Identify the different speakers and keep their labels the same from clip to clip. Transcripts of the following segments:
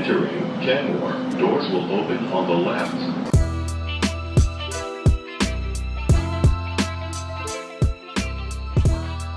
Speaker 1: Entering Kenmore. Doors will open on the left.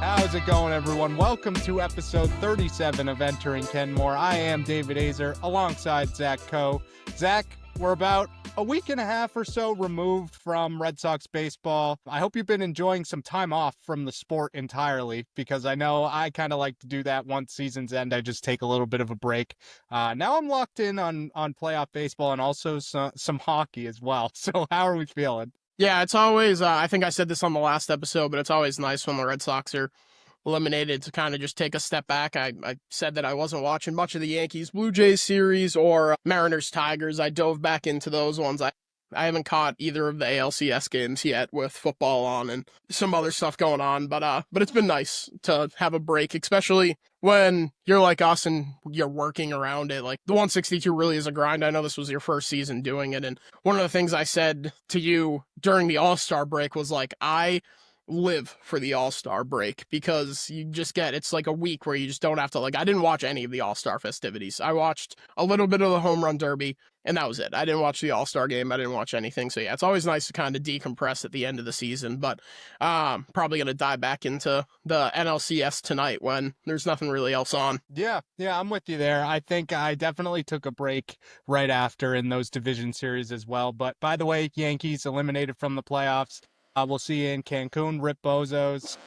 Speaker 2: How's it going, everyone? Welcome to episode 37 of Entering Kenmore. I am David Azer alongside Zach Coe. Zach, we're about a week and a half or so removed from Red Sox baseball. I hope you've been enjoying some time off from the sport entirely, because I know I kind of like to do that once seasons end. I just take a little bit of a break. Now I'm locked in on playoff baseball and also some hockey as well. So how are we feeling?
Speaker 3: Yeah, it's always, I think I said this on the last episode, but it's always nice when the Red Sox are eliminated to kind of just take a step back. I said that I wasn't watching much of the Yankees-Blue Jays series or Mariners-Tigers. I dove back into those ones. I haven't caught either of the ALCS games yet with football on and some other stuff going on, but it's been nice to have a break, especially when you're like us and you're working around it. Like, the 162 really is a grind. I know this was your first season doing it, and one of the things I said to you during the All-Star break was like, I live for the All-Star break, because you just get, it's like a week where you just don't have to, like, I didn't watch any of the All-Star festivities. I watched a little bit of the Home Run Derby, and that was it. I didn't watch the All-Star game. I didn't watch anything. So yeah, it's always nice to kind of decompress at the end of the season, but probably going to dive back into the NLCS tonight when there's nothing really else on.
Speaker 2: Yeah, I'm with you there. I think I definitely took a break right after in those division series as well. But by the way, Yankees eliminated from the playoffs. We'll see you in Cancun, Rip Bozos.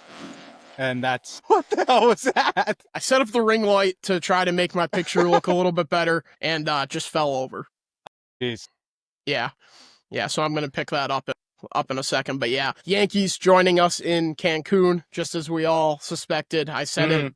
Speaker 2: And that's, what the hell was that?
Speaker 3: I set up the ring light to try to make my picture look a little bit better, and just fell over.
Speaker 2: Jeez.
Speaker 3: Yeah, so I'm going to pick that up in a second. But yeah, Yankees joining us in Cancun, just as we all suspected. I said it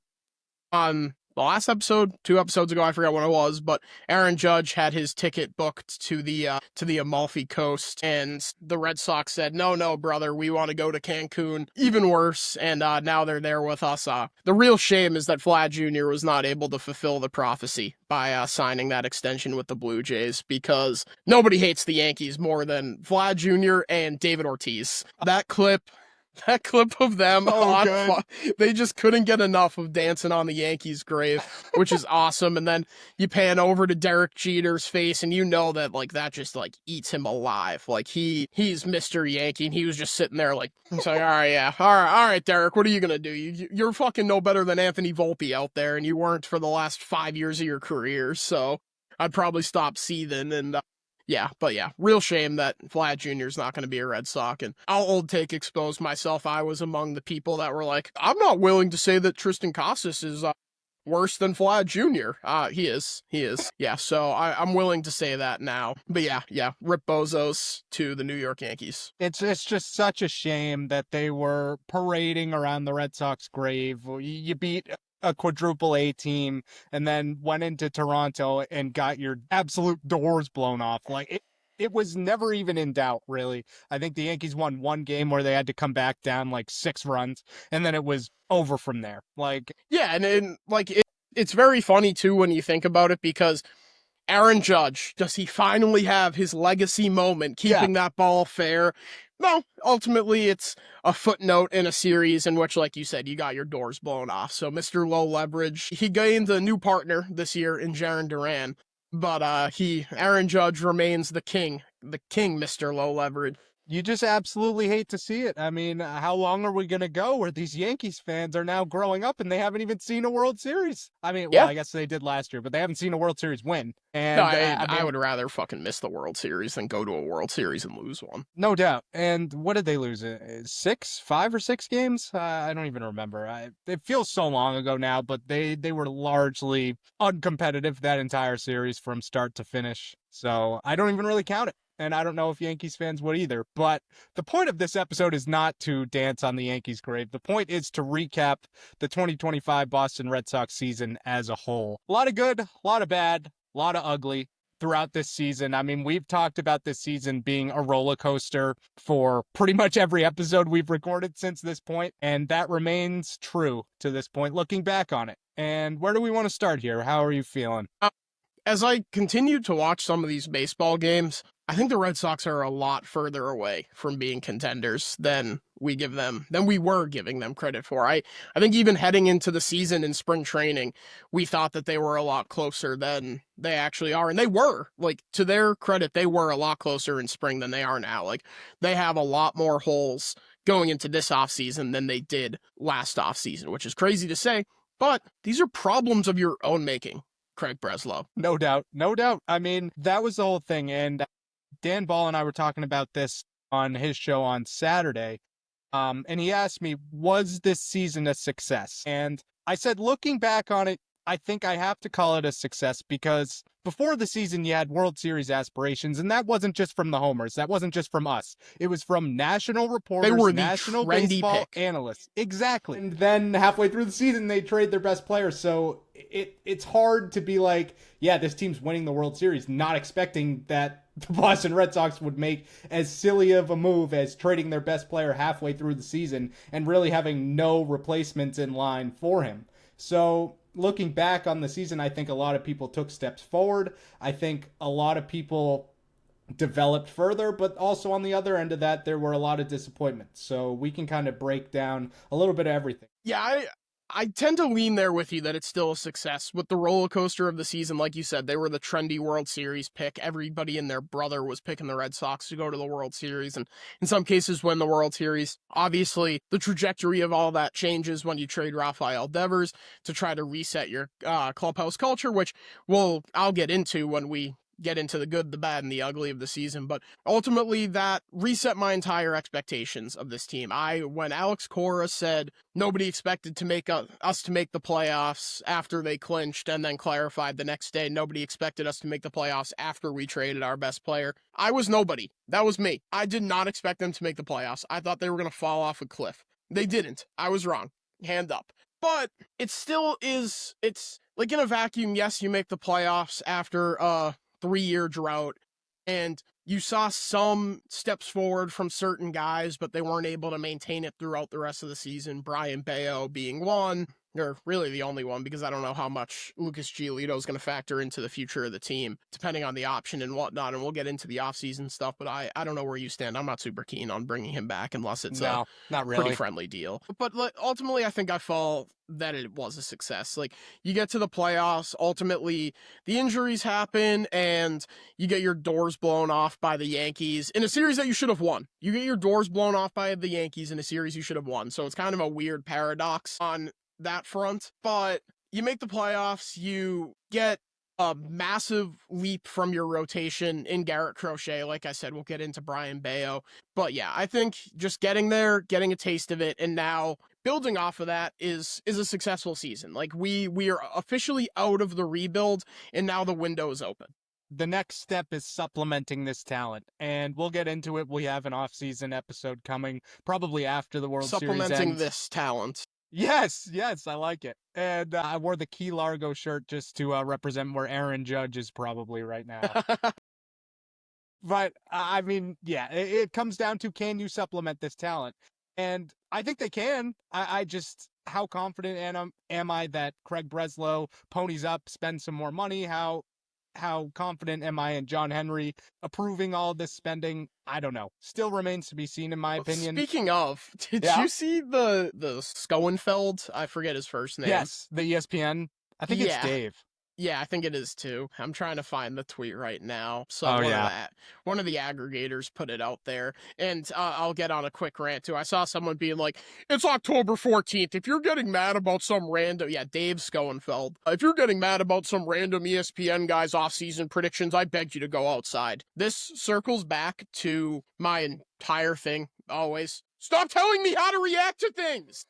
Speaker 3: on the last episode, 2 episodes ago, I forgot when it was, but Aaron Judge had his ticket booked to the Amalfi Coast, and the Red Sox said, no, brother, we want to go to Cancun. Even worse, and now they're there with us. The real shame is that Vlad Jr. was not able to fulfill the prophecy by signing that extension with the Blue Jays, because nobody hates the Yankees more than Vlad Jr. and David Ortiz. That clip of them, they just couldn't get enough of dancing on the Yankees' grave, which is awesome. And then you pan over to Derek Jeter's face, and you know that, like, that just, like, eats him alive. Like, he's Mr. Yankee, and he was just sitting there, like, he's like, all right, Derek, what are you gonna do? You're fucking no better than Anthony Volpe out there, and you weren't for the last 5 years of your career, so I'd probably stop seething. And yeah, real shame that Vlad Jr. is not going to be a Red Sox, and I'll old take expose myself. I was among the people that were like, I'm not willing to say that Tristan Casas is worse than Vlad Jr. He is. Yeah, so I'm willing to say that now. But yeah, Rip Bozos to the New York Yankees.
Speaker 2: It's just such a shame that they were parading around the Red Sox grave. You beat a quadruple A team and then went into Toronto and got your absolute doors blown off. Like, it was never even in doubt, really. I think the Yankees won 1 game where they had to come back down like 6 runs, and then it was over from there. Like,
Speaker 3: yeah, and it's very funny too when you think about it, because Aaron Judge, does he finally have his legacy moment, keeping that ball fair? No, ultimately it's a footnote in a series in which, like you said, you got your doors blown off. So Mr. Low Leverage, he gained a new partner this year in Jarren Duran, but Aaron Judge remains the king, Mr. Low Leverage.
Speaker 2: You just absolutely hate to see it. I mean, how long are we going to go where these Yankees fans are now growing up and they haven't even seen a World Series? I mean, well, I guess they did last year, but they haven't seen a World Series win. And
Speaker 3: no, I would rather fucking miss the World Series than go to a World Series and lose one.
Speaker 2: No doubt. And what did they lose? 5 or 6 games? I don't even remember. It feels so long ago now, but they were largely uncompetitive that entire series from start to finish. So I don't even really count it. And I don't know if Yankees fans would either. But the point of this episode is not to dance on the Yankees' grave. The point is to recap the 2025 Boston Red Sox season as a whole. A lot of good, a lot of bad, a lot of ugly throughout this season. I mean, we've talked about this season being a roller coaster for pretty much every episode we've recorded since this point, and that remains true to this point, looking back on it. And where do we want to start here? How are you feeling?
Speaker 3: As I continued to watch some of these baseball games, I think the Red Sox are a lot further away from being contenders than we were giving them credit for. I think even heading into the season in spring training, we thought that they were a lot closer than they actually are. And they were. Like, to their credit, they were a lot closer in spring than they are now. Like, they have a lot more holes going into this offseason than they did last offseason, which is crazy to say. But these are problems of your own making, Craig Breslow.
Speaker 2: No doubt. No doubt. I mean, that was the whole thing. And Dan Ball and I were talking about this on his show on Saturday. And he asked me, was this season a success? And I said, looking back on it, I think I have to call it a success because before the season, you had World Series aspirations, and that wasn't just from the homers. That wasn't just from us. It was from national reporters,
Speaker 3: They were the
Speaker 2: national
Speaker 3: trendy
Speaker 2: baseball
Speaker 3: pick.
Speaker 2: analysts. Exactly. And then halfway through the season, they trade their best player. So it's hard to be like, yeah, this team's winning the World Series, not expecting that the Boston Red Sox would make as silly of a move as trading their best player halfway through the season and really having no replacements in line for him. So looking back on the season, I think a lot of people took steps forward. I think a lot of people developed further, but also on the other end of that, there were a lot of disappointments. So we can kind of break down a little bit of everything.
Speaker 3: Yeah, I tend to lean there with you that it's still a success. With the roller coaster of the season, like you said, they were the trendy World Series pick. Everybody and their brother was picking the Red Sox to go to the World Series, and in some cases win the World Series. Obviously, the trajectory of all that changes when you trade Rafael Devers to try to reset your clubhouse culture, which I'll get into when we get into the good, the bad, and the ugly of the season. But ultimately, that reset my entire expectations of this team. When Alex Cora said nobody expected to make us to make the playoffs after they clinched, and then clarified the next day nobody expected us to make the playoffs after we traded our best player, I was nobody. That was me. I did not expect them to make the playoffs. I thought they were going to fall off a cliff. They didn't. I was wrong. Hand up. But it still is, it's like in a vacuum, yes, you make the playoffs after 3-year drought, and you saw some steps forward from certain guys, but they weren't able to maintain it throughout the rest of the season. Brian Bayo being one, or really the only one, because I don't know how much Lucas Giolito is going to factor into the future of the team, depending on the option and whatnot, and we'll get into the offseason stuff, but I don't know where you stand. I'm not super keen on bringing him back unless it's
Speaker 2: not really
Speaker 3: pretty friendly deal. But ultimately, I think I felt that it was a success. Like, you get to the playoffs, ultimately, the injuries happen, and you get your doors blown off by the Yankees in a series that you should have won. You get your doors blown off by the Yankees in a series you should have won. So it's kind of a weird paradox on that front, but you make the playoffs, you get a massive leap from your rotation in Garrett Crochet. Like I said, we'll get into Brian Bayo, but yeah, I think just getting there, getting a taste of it, and now building off of that is a successful season. Like, we are officially out of the rebuild, and now the window is open.
Speaker 2: The next step is supplementing this talent, and we'll get into it. We have an off-season episode coming, probably after the World Series ends.
Speaker 3: Supplementing this talent.
Speaker 2: Yes, I like it. And I wore the Key Largo shirt just to represent where Aaron Judge is probably right now. But, I mean, yeah, it comes down to, can you supplement this talent? And I think they can. I just, how confident am I that Craig Breslow ponies up, spends some more money? How confident am I in John Henry approving all this spending? I don't know. Still remains to be seen, in my opinion.
Speaker 3: Speaking of, did you see the Schoenfeld? I forget his first name.
Speaker 2: Yes, the ESPN. I think it's Dave.
Speaker 3: Yeah, I think it is too. I'm trying to find the tweet right now. So one of the aggregators put it out there, and I'll get on a quick rant too. I saw someone being like, "It's October 14th. If you're getting mad about some random, Dave Schoenfeld, if you're getting mad about some random ESPN guy's off-season predictions, I beg you to go outside." This circles back to my entire thing. Always stop telling me how to react to things.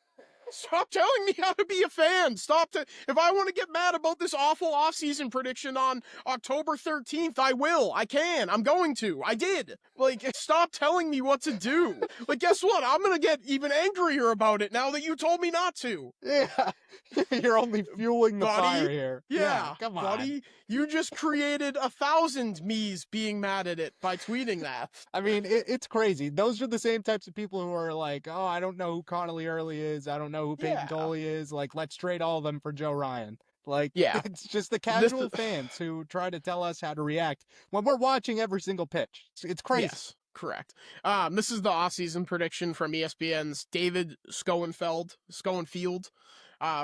Speaker 3: Stop telling me how to be a fan. If I want to get mad about this awful offseason prediction on October 13th, I will. I can. I'm going to. I did. Like, stop telling me what to do. Like, guess what? I'm going to get even angrier about it now that you told me not to.
Speaker 2: Yeah. You're only fueling the fire here.
Speaker 3: Yeah.
Speaker 2: Come on.
Speaker 3: Buddy, you just created 1,000 me's being mad at it by tweeting that.
Speaker 2: I mean, it's crazy. Those are the same types of people who are like, oh, I don't know who Connolly Early is. I don't know who Peyton Doley is. Like, let's trade all of them for Joe Ryan. Like, it's just the casual fans who try to tell us how to react when we're watching every single pitch. It's crazy.
Speaker 3: Yes. Correct. This is the offseason prediction from ESPN's David Schoenfield.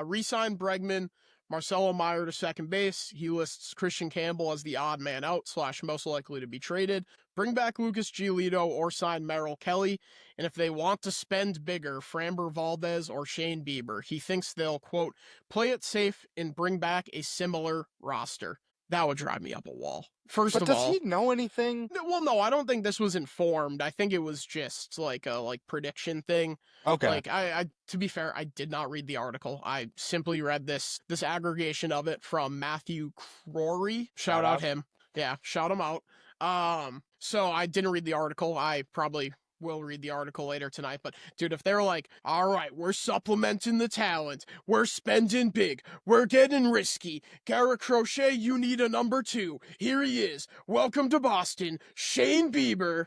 Speaker 3: Resign Bregman, Marcelo Meyer to second base. He lists Christian Campbell as the odd man out / most likely to be traded. Bring back Lucas Giolito or sign Merrill Kelly. And if they want to spend bigger, Framber Valdez or Shane Bieber. He thinks they'll, quote, play it safe and bring back a similar roster. That would drive me up a wall. First
Speaker 2: But
Speaker 3: of
Speaker 2: does
Speaker 3: all,
Speaker 2: he know anything?
Speaker 3: well, no, I don't think this was informed. I think it was just like a prediction thing.
Speaker 2: Okay.
Speaker 3: Like I to be fair, I did not read the article. I simply read this aggregation of it from Matthew Crory. Shout out him. Yeah, shout him out. So I didn't read the article. I probably will read the article later tonight, but dude, if they're like, all right, we're supplementing the talent, we're spending big, we're getting risky, Garrett Crochet, you need a number 2, here he is, welcome to Boston, Shane Bieber,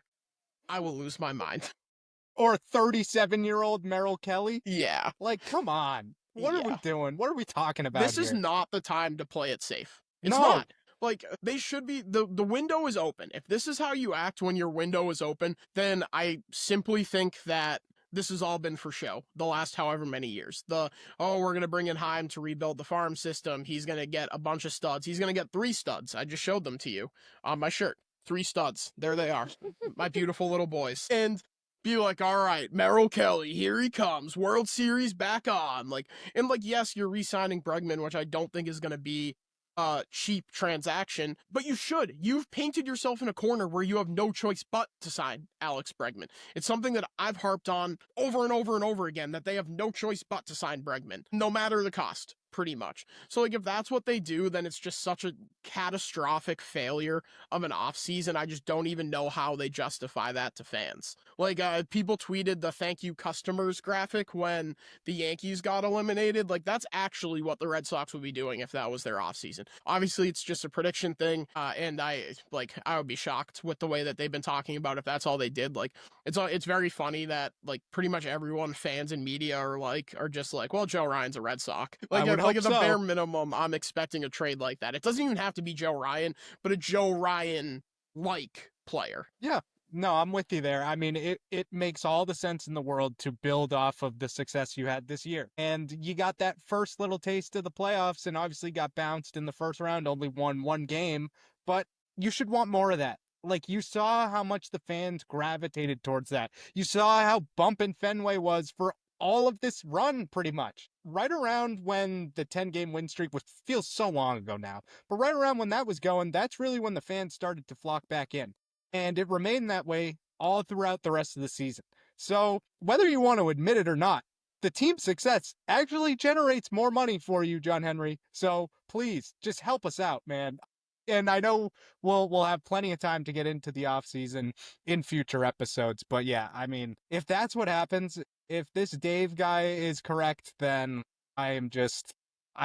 Speaker 3: I will lose my mind.
Speaker 2: Or 37-year-old Merrill Kelly?
Speaker 3: Yeah.
Speaker 2: Like, come on. What are we doing? What are we talking about
Speaker 3: This
Speaker 2: here?
Speaker 3: is not the time to play it safe. It's
Speaker 2: No.
Speaker 3: not. Like, they should be, the window is open. If this is how you act when your window is open, then I simply think that this has all been for show the last however many years. We're going to bring in Heim to rebuild the farm system. He's going to get a bunch of studs. He's going to get 3 studs. I just showed them to you on my shirt. 3 studs. There they are. My beautiful little boys. And be like, all right, Merrill Kelly, here he comes. World Series back on. Yes, you're re-signing Bregman, which I don't think is going to be cheap transaction, but you should. You've painted yourself in a corner where you have no choice but to sign Alex Bregman. It's something that I've harped on over and over and over again, that they have no choice but to sign Bregman, no matter the cost, pretty much. So, if that's what they do, then it's just such a catastrophic failure of an offseason. I just don't even know how they justify that to fans. People tweeted the thank you customers graphic when the Yankees got eliminated. That's actually what the Red Sox would be doing if that was their offseason. Obviously, it's just a prediction thing, and I would be shocked with the way that they've been talking about if that's all they did. It's very funny that pretty much everyone, fans and media, are just like, well, Joe Ryan's a Red Sox. At the bare minimum, I'm expecting a trade like that. It doesn't even have to be Joe Ryan, but a Joe Ryan-like player.
Speaker 2: Yeah. No, I'm with you there. I mean, it makes all the sense in the world to build off of the success you had this year. And you got that first little taste of the playoffs and obviously got bounced in the first round, only won 1 game, but you should want more of that. You saw how much the fans gravitated towards that. You saw how bumpin' Fenway was for all of this run, pretty much. Right around when the 10-game win streak, which feels so long ago now, but right around when that was going, that's really when the fans started to flock back in. And it remained that way all throughout the rest of the season. So whether you want to admit it or not, the team's success actually generates more money for you, John Henry. So please, just help us out, man. And I know we'll have plenty of time to get into the offseason in future episodes. But yeah, I mean, if that's what happens, if this Dave guy is correct, then I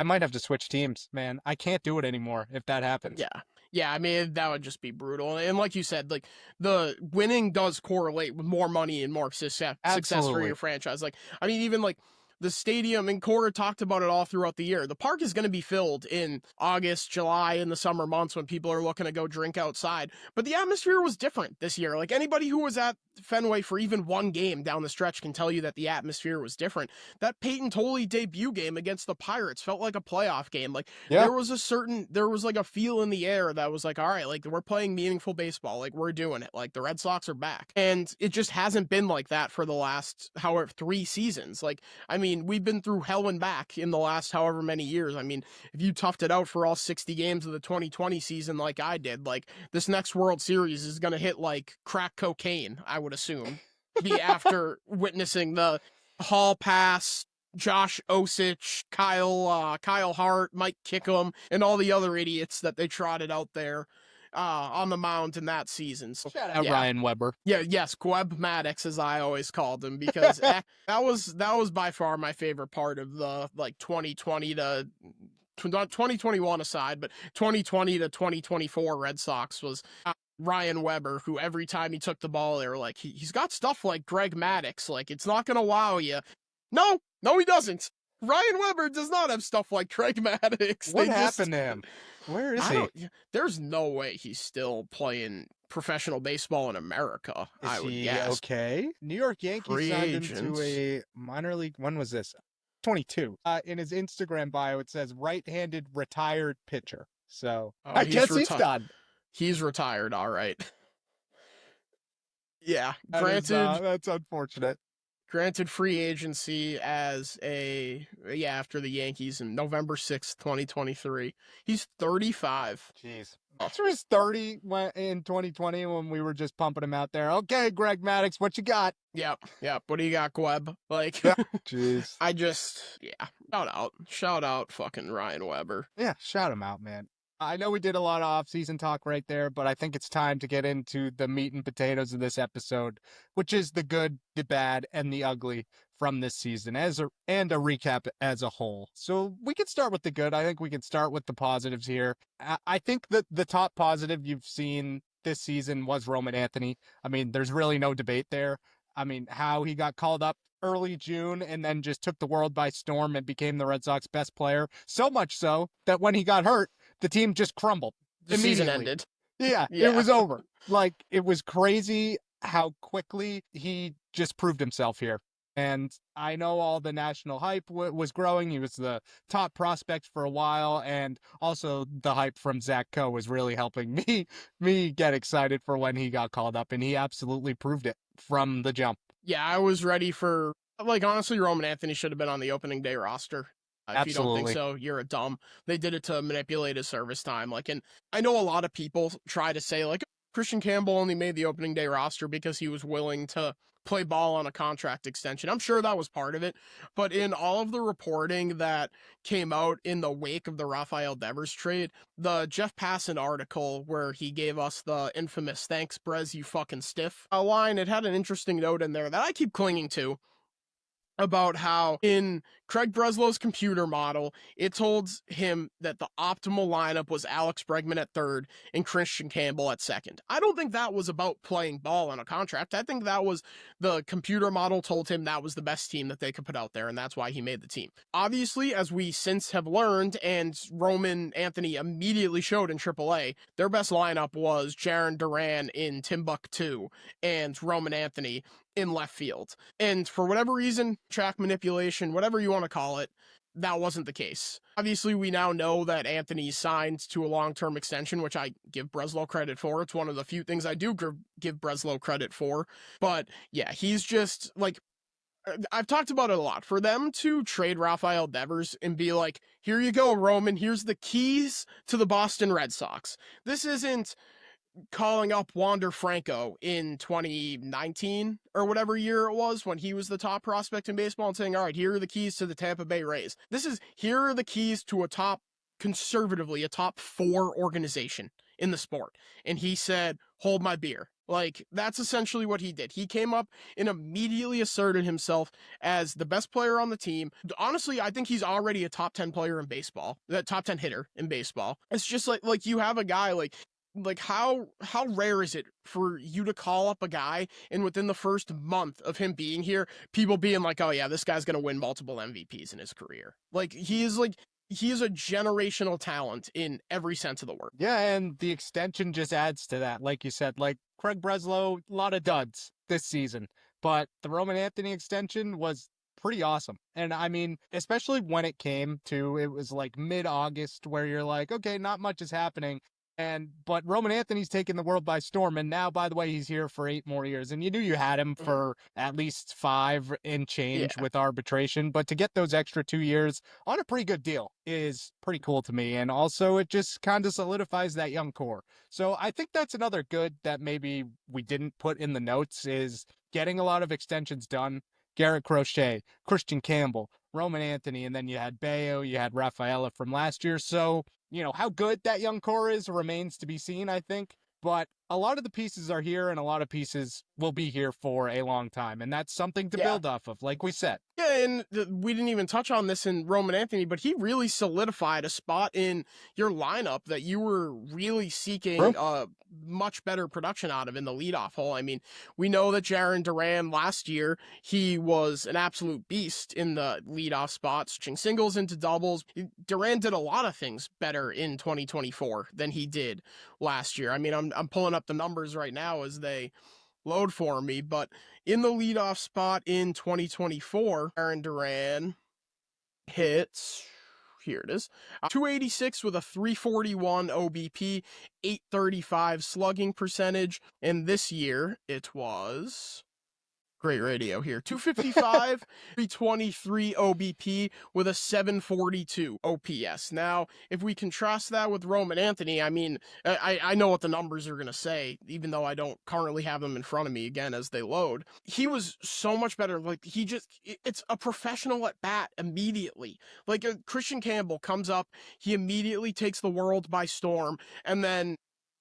Speaker 2: might have to switch teams, man. I can't do it anymore if that happens.
Speaker 3: Yeah. Yeah, I mean, that would just be brutal. And like you said, the winning does correlate with more money and more success for your franchise. Even the stadium, and Cora talked about it all throughout the year. The park is going to be filled in August, July, in the summer months when people are looking to go drink outside. But the atmosphere was different this year. Anybody who was at Fenway for even 1 game down the stretch can tell you that the atmosphere was different. That Peyton Tolley debut game against the Pirates felt like a playoff game. There was a feel in the air that was all right, we're playing meaningful baseball. We're doing it. The Red Sox are back. And it just hasn't been like that for the last, 3 seasons. We've been through hell and back in the last however many years. If you toughed it out for all 60 games of the 2020 season like I did, this next World Series is going to hit crack cocaine, I would assume, be after witnessing the Hall Pass, Josh Osich, Kyle Hart, Mike Kickham, and all the other idiots that they trotted out there on the mound in that season. So,
Speaker 2: shout out Ryan Weber.
Speaker 3: Yeah, yes, Queb Maddox, as I always called him, because that was by far my favorite part of the 2020 to 2021 aside, but 2020 to 2024 Red Sox was Ryan Weber, who every time he took the ball, they were he's got stuff like Greg Maddox. It's not going to wow you. No, he doesn't. Ryan Weber does not have stuff like Craig Maddox.
Speaker 2: What happened to him? Where is he?
Speaker 3: There's no way he's still playing professional baseball in America, I would guess.
Speaker 2: Okay? New York Yankees
Speaker 3: Free
Speaker 2: signed
Speaker 3: agents.
Speaker 2: him to a minor league. When was this? 22. In his Instagram bio, it says right-handed retired pitcher. So
Speaker 3: Oh,
Speaker 2: I guess he's
Speaker 3: reti-
Speaker 2: done.
Speaker 3: He's retired, all right. Yeah,
Speaker 2: That's unfortunate.
Speaker 3: granted free agency after the Yankees in November 6th, 2023. He's 35.
Speaker 2: Jeez. He was 30 in 2020 when we were just pumping him out there. Okay, Greg Maddux, what you got?
Speaker 3: Yep. What do you got, Gweb? Like,
Speaker 2: Jeez.
Speaker 3: Shout out fucking Ryan Weber.
Speaker 2: Yeah, shout him out, man. I know we did a lot of off-season talk right there, but I think it's time to get into the meat and potatoes of this episode, which is the good, the bad, and the ugly from this season, and a recap as a whole. So we can start with the good. I think we can start with the positives here. I think that the top positive you've seen this season was Roman Anthony. I mean, there's really no debate there. I mean, how he got called up early June and then just took the world by storm and became the Red Sox best player. So much so that when he got hurt, the team just crumbled.
Speaker 3: The season ended.
Speaker 2: Yeah, it was over. Like, it was crazy how quickly he just proved himself here. And I know all the national hype was growing. He was the top prospect for a while. And also the hype from Zach Coe was really helping me get excited for when he got called up. And he absolutely proved it from the jump.
Speaker 3: Yeah, I was ready for, honestly, Roman Anthony should have been on the opening day roster. If you don't think so, you're a dumb. They did it to manipulate his service time. And I know a lot of people try to say, Christian Campbell only made the opening day roster because he was willing to play ball on a contract extension. I'm sure that was part of it. But in all of the reporting that came out in the wake of the Rafael Devers trade, the Jeff Passan article where he gave us the infamous "thanks, Brez, you fucking stiff" line, it had an interesting note in there that I keep clinging to, about how in Craig Breslow's computer model, it told him that the optimal lineup was Alex Bregman at third and Christian Campbell at second. I don't think that was about playing ball on a contract. I think that was the computer model told him that was the best team that they could put out there, and that's why he made the team. Obviously, as we since have learned, and Roman Anthony immediately showed in AAA, their best lineup was Jarren Duran in Timbuktu and Roman Anthony in left field. And for whatever reason, track manipulation, whatever you want to call it, that wasn't the case. Obviously, we now know that Anthony signed to a long-term extension, which I give Breslow credit for. It's one of the few things I do give Breslow credit for. But yeah, he's just I've talked about it a lot. For them to trade Rafael Devers and be like, here you go, Roman, here's the keys to the Boston Red Sox. This isn't calling up Wander Franco in 2019 or whatever year it was when he was the top prospect in baseball and saying, all right, here are the keys to the Tampa Bay Rays. Here are the keys to a top 4 organization in the sport. And he said, hold my beer. That's essentially what he did. He came up and immediately asserted himself as the best player on the team. Honestly, I think he's already a top 10 player in baseball, the top 10 hitter in baseball. It's just like you have a guy how rare is it for you to call up a guy and within the first month of him being here, people being like, oh yeah, this guy's going to win multiple MVPs in his career. He is a generational talent in every sense of the word.
Speaker 2: Yeah, and the extension just adds to that. Like you said, Craig Breslow, a lot of duds this season, but the Roman Anthony extension was pretty awesome. And I mean, especially when it was mid-August where you're like, okay, not much is happening. But Roman Anthony's taken the world by storm, and now, by the way, he's here for 8 more years. And you knew you had him for at least 5 and change with arbitration, but to get those extra 2 years on a pretty good deal is pretty cool to me. And also, it just kind of solidifies that young core. So I think that's another good that maybe we didn't put in the notes is getting a lot of extensions done. Garrett Crochet, Christian Campbell, Roman Anthony, and then you had Bayo, you had Rafaela from last year. So, how good that young core is remains to be seen, I think. But a lot of the pieces are here, and a lot of pieces will be here for a long time. And that's something to build off of, like we said.
Speaker 3: Yeah, and we didn't even touch on this in Roman Anthony, but he really solidified a spot in your lineup that you were really seeking much better production out of in the leadoff hole. I mean, we know that Jarren Duran last year, he was an absolute beast in the leadoff spot, switching singles into doubles. Duran did a lot of things better in 2024 than he did last year. I mean, I'm pulling up the numbers right now as they load for me, but in the leadoff spot in 2024, Jarren Duran hits, here it is, 286 with a 341 OBP, 835 slugging percentage, and this year it was, great radio here, 255, 323 OBP with a 742 OPS. Now, if we contrast that with Roman Anthony, I mean, I know what the numbers are going to say, even though I don't currently have them in front of me again as they load. He was so much better. Like, it's a professional at bat immediately. Like, Christian Campbell comes up, he immediately takes the world by storm, and then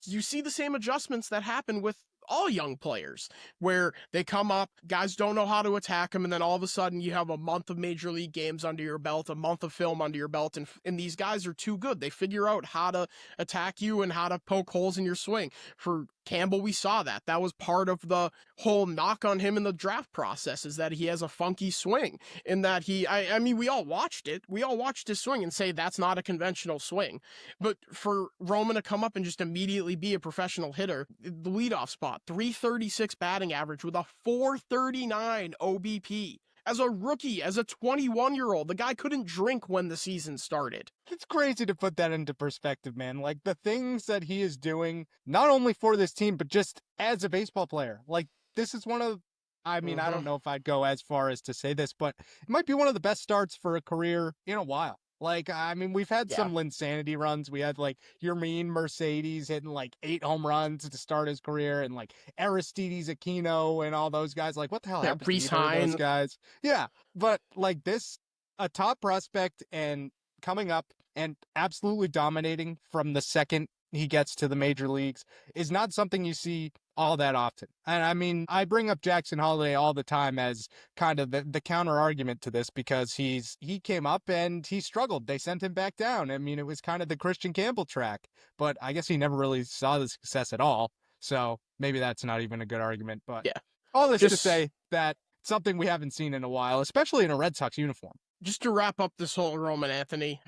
Speaker 3: you see the same adjustments that happen with all young players, where they come up, guys don't know how to attack them, and then all of a sudden you have a month of major league games under your belt, a month of film under your belt, and these guys are too good. They figure out how to attack you and how to poke holes in your swing. For Campbell, we saw that. That was part of the whole knock on him in the draft process, is that he has a funky swing, in that I mean, we all watched it. We all watched his swing and say that's not a conventional swing. But for Roman to come up and just immediately be a professional hitter, the leadoff spot, 336 batting average with a 439 OBP. As a rookie, as a 21-year-old, the guy couldn't drink when the season started.
Speaker 2: It's crazy to put that into perspective, man. Like, the things that he is doing, not only for this team, but just as a baseball player. Like, this is one of, I mean, I don't know if I'd go as far as to say this, but it might be one of the best starts for a career in a while. Like, I mean, we've had some Linsanity runs. We had, like, Yermin Mercedes hitting, like, 8 home runs to start his career, and, like, Aristides Aquino and all those guys. Like, what the hell happened to either of those guys? Yeah, but, like, this, a top prospect and coming up and absolutely dominating from the second he gets to the major leagues is not something you see all that often. And I mean, I bring up Jackson Holliday all the time as kind of the counter argument to this, because he came up and he struggled. They sent him back down. I mean, it was kind of the Christian Campbell track, but I guess he never really saw the success at all. So maybe that's not even a good argument, but yeah, all this to say that something we haven't seen in a while, especially in a Red Sox uniform.
Speaker 3: Just to wrap up this whole Roman Anthony,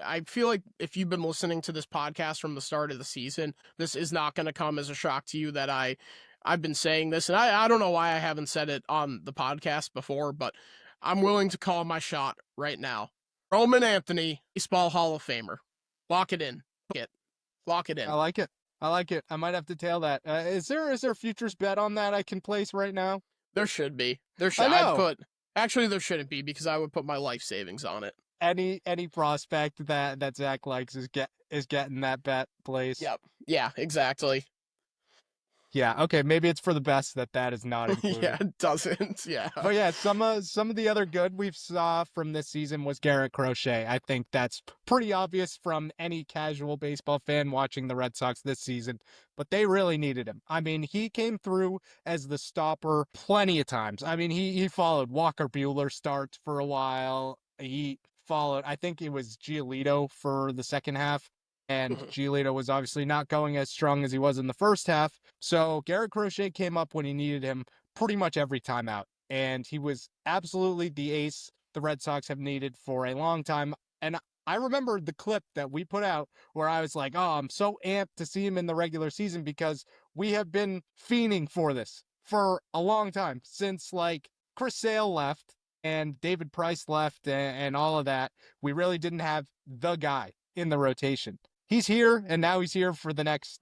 Speaker 3: I feel like if you've been listening to this podcast from the start of the season, this is not going to come as a shock to you that I've been saying this. And I don't know why I haven't said it on the podcast before, but I'm willing to call my shot right now. Roman Anthony, Baseball Hall of Famer. Lock it in. Lock it in.
Speaker 2: I like it. I might have to tail that. Is there a futures bet on that I can place right now?
Speaker 3: There should be. There should. Actually, there shouldn't be, because I would put my life savings on it.
Speaker 2: Any prospect that Zach likes is getting that bet placed.
Speaker 3: Yep. Yeah, exactly.
Speaker 2: Yeah, okay, maybe it's for the best that is not included.
Speaker 3: Yeah, it doesn't. Yeah.
Speaker 2: But yeah, some of the other good we've saw from this season was Garrett Crochet. I think that's pretty obvious from any casual baseball fan watching the Red Sox this season, but they really needed him. I mean, he came through as the stopper plenty of times. I mean, he followed Walker Buehler starts for a while. He followed, I think it was Giolito for the second half. And Giolito was obviously not going as strong as he was in the first half. So Garrett Crochet came up when he needed him pretty much every time out. And he was absolutely the ace the Red Sox have needed for a long time. And I remember the clip that we put out where I was like, oh, I'm so amped to see him in the regular season, because we have been fiending for this for a long time, since like Chris Sale left and David Price left and all of that. We really didn't have the guy in the rotation. He's here, and now he's here for the next,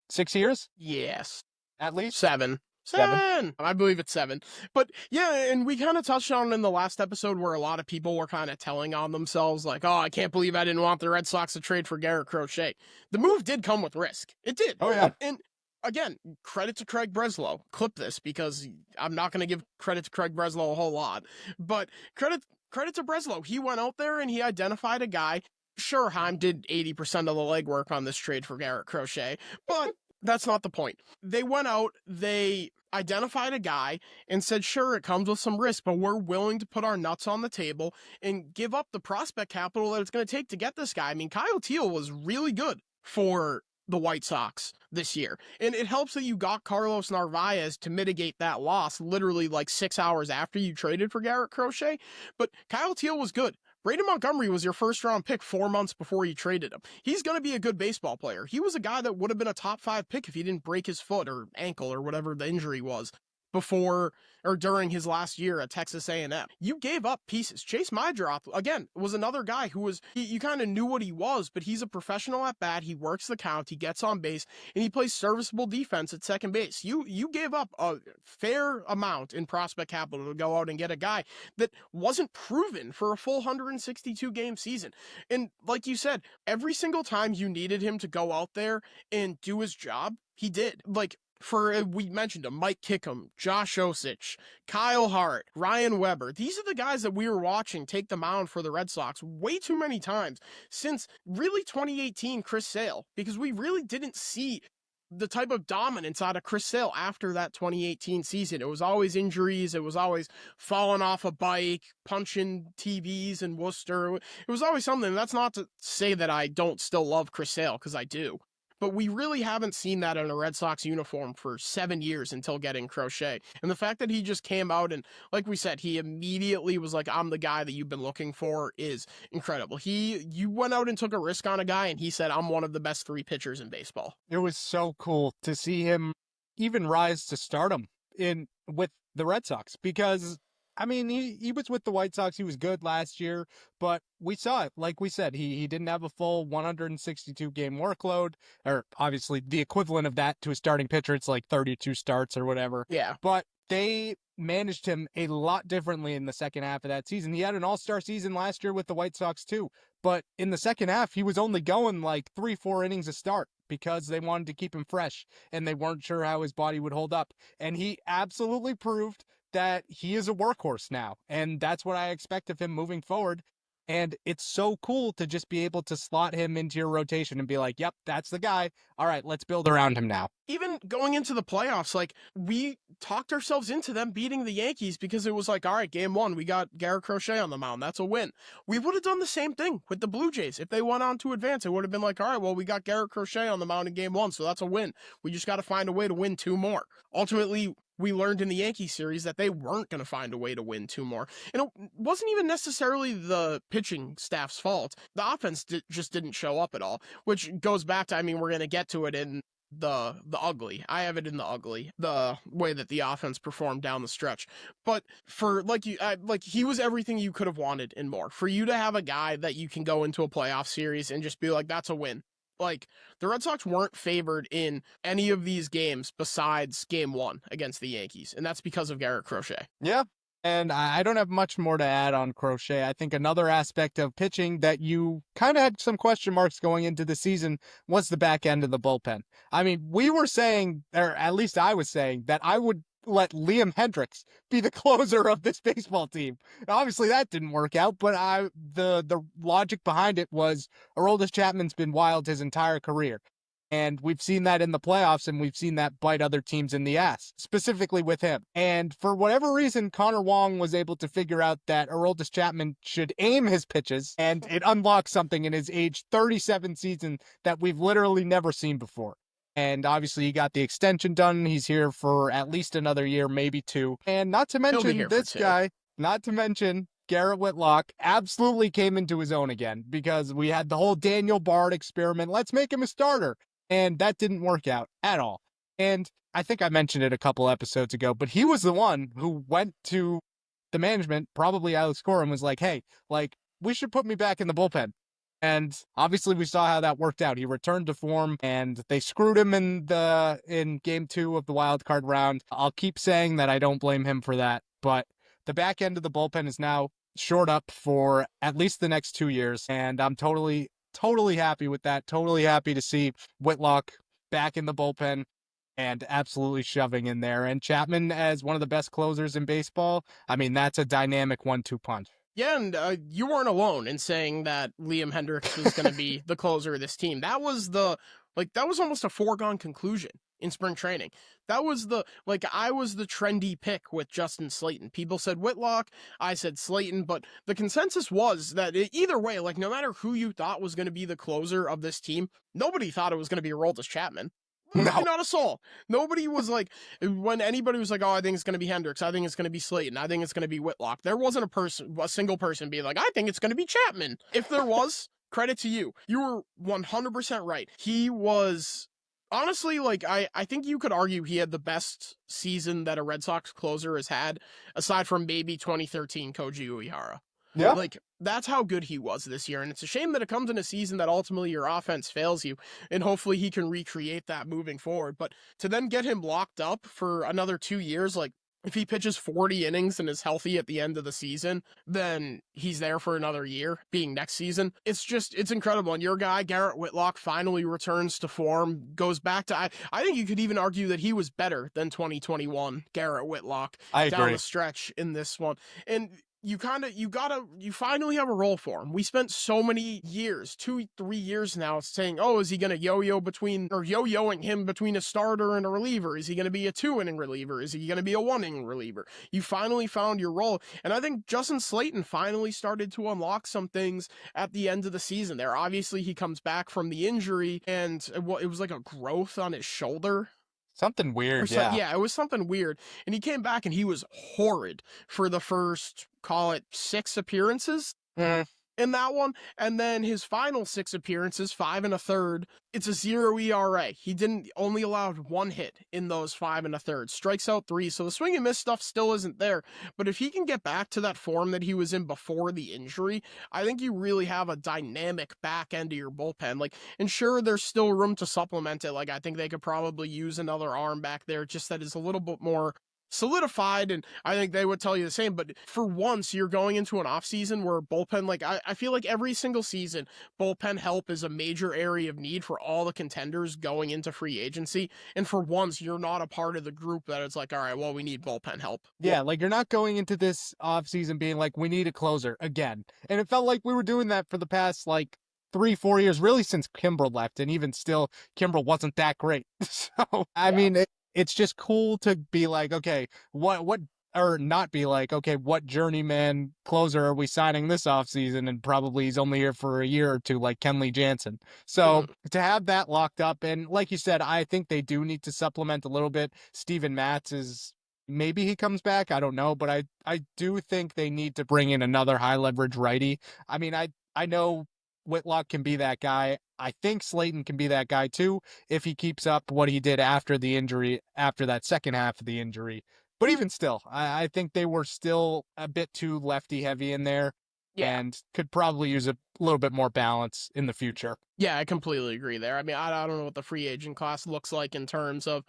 Speaker 2: 6 years?
Speaker 3: Yes.
Speaker 2: At least?
Speaker 3: 7. 7! I believe it's 7. But yeah, and we kind of touched on it in the last episode, where a lot of people were kind of telling on themselves, like, oh, I can't believe I didn't want the Red Sox to trade for Garrett Crochet. The move did come with risk. It did.
Speaker 2: Oh, yeah.
Speaker 3: And again, credit to Craig Breslow. Clip this, because I'm not going to give credit to Craig Breslow a whole lot. But credit to Breslow. He went out there and he identified a guy. Sure, Heim did 80% of the legwork on this trade for Garrett Crochet, but that's not the point. They went out, they identified a guy and said, sure, it comes with some risk, but we're willing to put our nuts on the table and give up the prospect capital that it's going to take to get this guy. I mean, Kyle Teal was really good for the White Sox this year. And it helps that you got Carlos Narvaez to mitigate that loss literally like 6 hours after you traded for Garrett Crochet. But Kyle Teal was good. Braden Montgomery was your first round pick 4 months before you traded him. He's going to be a good baseball player. He was a guy that would have been a top 5 pick if he didn't break his foot or ankle or whatever the injury was before or during his last year at Texas A&M. You gave up pieces. Chase Mydrop, again, was another guy who was, you kind of knew what he was, but he's a professional at bat. He works the count, he gets on base, and he plays serviceable defense at second base. You gave up a fair amount in prospect capital to go out and get a guy that wasn't proven for a full 162 game season. And like you said, every single time you needed him to go out there and do his job, he did. Like, we mentioned him, Mike Kickham, Josh Osich, Kyle Hart, Ryan Weber. These are the guys that we were watching take the mound for the Red Sox way too many times since really 2018 Chris Sale, because we really didn't see the type of dominance out of Chris Sale after that 2018 season. It was always injuries. It was always falling off a bike, punching TVs in Worcester. It was always something. That's not to say that I don't still love Chris Sale, because I do. But we really haven't seen that in a Red Sox uniform for 7 years until getting Crochet. And the fact that he just came out and, like we said, he immediately was like, I'm the guy that you've been looking for is incredible. You went out and took a risk on a guy, and he said, I'm one of the best 3 pitchers in baseball.
Speaker 2: It was so cool to see him even rise to stardom with the Red Sox, because I mean, he was with the White Sox. He was good last year, but we saw it. Like we said, he didn't have a full 162 game workload, or obviously the equivalent of that to a starting pitcher. It's like 32 starts or whatever.
Speaker 3: Yeah.
Speaker 2: But they managed him a lot differently in the second half of that season. He had an all-star season last year with the White Sox too, but in the second half, he was only going like 3-4 innings a start because they wanted to keep him fresh and they weren't sure how his body would hold up. And he absolutely proved that he is a workhorse now, and that's what I expect of him moving forward. And it's so cool to just be able to slot him into your rotation and be like, yep, that's the guy. All right, let's build around him now.
Speaker 3: Even going into the playoffs, like, we talked ourselves into them beating the Yankees because it was like, all right, game 1, we got Garrett Crochet on the mound. That's a win. We would have done the same thing with the Blue Jays. If they went on to advance, it would have been like, all right, well, we got Garrett Crochet on the mound in game 1, so that's a win. We just got to find a way to win 2 more. Ultimately, we learned in the Yankee series that they weren't going to find a way to win 2 more. And it wasn't even necessarily the pitching staff's fault. The offense just didn't show up at all, which goes back to, I mean, we're going to get to it in the ugly. I have it in the ugly, the way that the offense performed down the stretch. But for he was everything you could have wanted and more. For you to have a guy that you can go into a playoff series and just be like, that's a win. Like, the Red Sox weren't favored in any of these games besides game 1 against the Yankees, and that's because of Garrett Crochet.
Speaker 2: Yeah, and I don't have much more to add on Crochet. I think another aspect of pitching that you kind of had some question marks going into the season was the back end of the bullpen. I mean, we were saying, or at least I was saying, that I would let Liam Hendriks be the closer of this baseball team. Now, obviously that didn't work out, but the logic behind it was Aroldis Chapman's been wild his entire career. And we've seen that in the playoffs, and we've seen that bite other teams in the ass, specifically with him. And for whatever reason, Connor Wong was able to figure out that Aroldis Chapman should aim his pitches, and it unlocked something in his age 37 season that we've literally never seen before. And obviously he got the extension done. He's here for at least another year, maybe 2. And not to mention this guy, not to mention Garrett Whitlock, absolutely came into his own again, because we had the whole Daniel Bard experiment. Let's make him a starter. And that didn't work out at all. And I think I mentioned it a couple episodes ago, but he was the one who went to the management, probably Alex Cora, and was like, hey, like, we should put me back in the bullpen. And obviously we saw how that worked out. He returned to form, and they screwed him in game 2 of the wild card round. I'll keep saying that I don't blame him for that, but the back end of the bullpen is now shored up for at least the next 2 years. And I'm totally happy with that. Totally happy to see Whitlock back in the bullpen and absolutely shoving in there. And Chapman as one of the best closers in baseball. I mean, that's a dynamic 1-2 punch.
Speaker 3: Yeah, and you weren't alone in saying that Liam Hendriks was going to be the closer of this team. That was almost a foregone conclusion in spring training. That was I was the trendy pick with Justin Slayton. People said Whitlock, I said Slayton, but the consensus was that either way, no matter who you thought was going to be the closer of this team, nobody thought it was going to be Aroldis Chapman.
Speaker 2: No.
Speaker 3: Not a soul. Nobody was like, when anybody was like, oh, I think it's going to be Hendricks. I think it's going to be Slayton. I think it's going to be Whitlock. There wasn't a single person being like, I think it's going to be Chapman. If there was, credit to you. You were 100% right. He was, honestly, like, I think you could argue he had the best season that a Red Sox closer has had, aside from maybe 2013 Koji Uehara.
Speaker 2: Yeah.
Speaker 3: Like, that's how good he was this year. And it's a shame that it comes in a season that ultimately your offense fails you. And hopefully he can recreate that moving forward. But to then get him locked up for another 2 years, like, if he pitches 40 innings and is healthy at the end of the season, then he's there for another year, being next season. It's incredible. And your guy, Garrett Whitlock, finally returns to form, goes back to, I think you could even argue that he was better than 2021 Garrett Whitlock
Speaker 2: I
Speaker 3: down
Speaker 2: agree.
Speaker 3: the stretch in this one. And you finally have a role for him. We spent so many years, 2-3 years now, saying, oh, is he going to yo-yoing him between a starter and a reliever? Is he going to be a 2-inning reliever? Is he going to be a 1-inning reliever? You finally found your role. And I think Justin Slayton finally started to unlock some things at the end of the season there. Obviously, he comes back from the injury, and it was like a growth on his shoulder.
Speaker 2: Something weird, yeah.
Speaker 3: Yeah, it was something weird. And he came back and he was horrid for the first, call it, 6 appearances in that one. And then his final 6 appearances, 5 1/3, it's a 0 ERA. He only allowed 1 hit in those 5 1/3, strikes out 3. So the swing and miss stuff still isn't there. But if he can get back to that form that he was in before the injury, I think you really have a dynamic back end of your bullpen. Like, and sure, there's still room to supplement it. Like, I think they could probably use another arm back there, just that is a little bit more solidified, and I think they would tell you the same. But for once, you're going into an offseason where bullpen, like, I feel like every single season, bullpen help is a major area of need for all the contenders going into free agency. And for once, you're not a part of the group that it's like, all right, well, we need bullpen help.
Speaker 2: Yeah, like, you're not going into this offseason being like, we need a closer again. And it felt like we were doing that for the past, like, 3-4 years, really since Kimbrel left. And even still, Kimbrel wasn't that great. So, I mean, it's just cool to be like, okay, or not be like, okay, what journeyman closer are we signing this offseason? And probably he's only here for a year or two, like Kenley Jansen. So to have that locked up, and like you said, I think they do need to supplement a little bit. Steven Matz is, maybe he comes back, I don't know, but I do think they need to bring in another high leverage righty. I mean, I know Whitlock can be that guy. I think Slayton can be that guy too, if he keeps up what he did after the injury, after that second half of the injury. But even still, I think they were still a bit too lefty heavy in there, and could probably use a little bit more balance in the future.
Speaker 3: Yeah, I completely agree there. I mean, I don't know what the free agent class looks like in terms of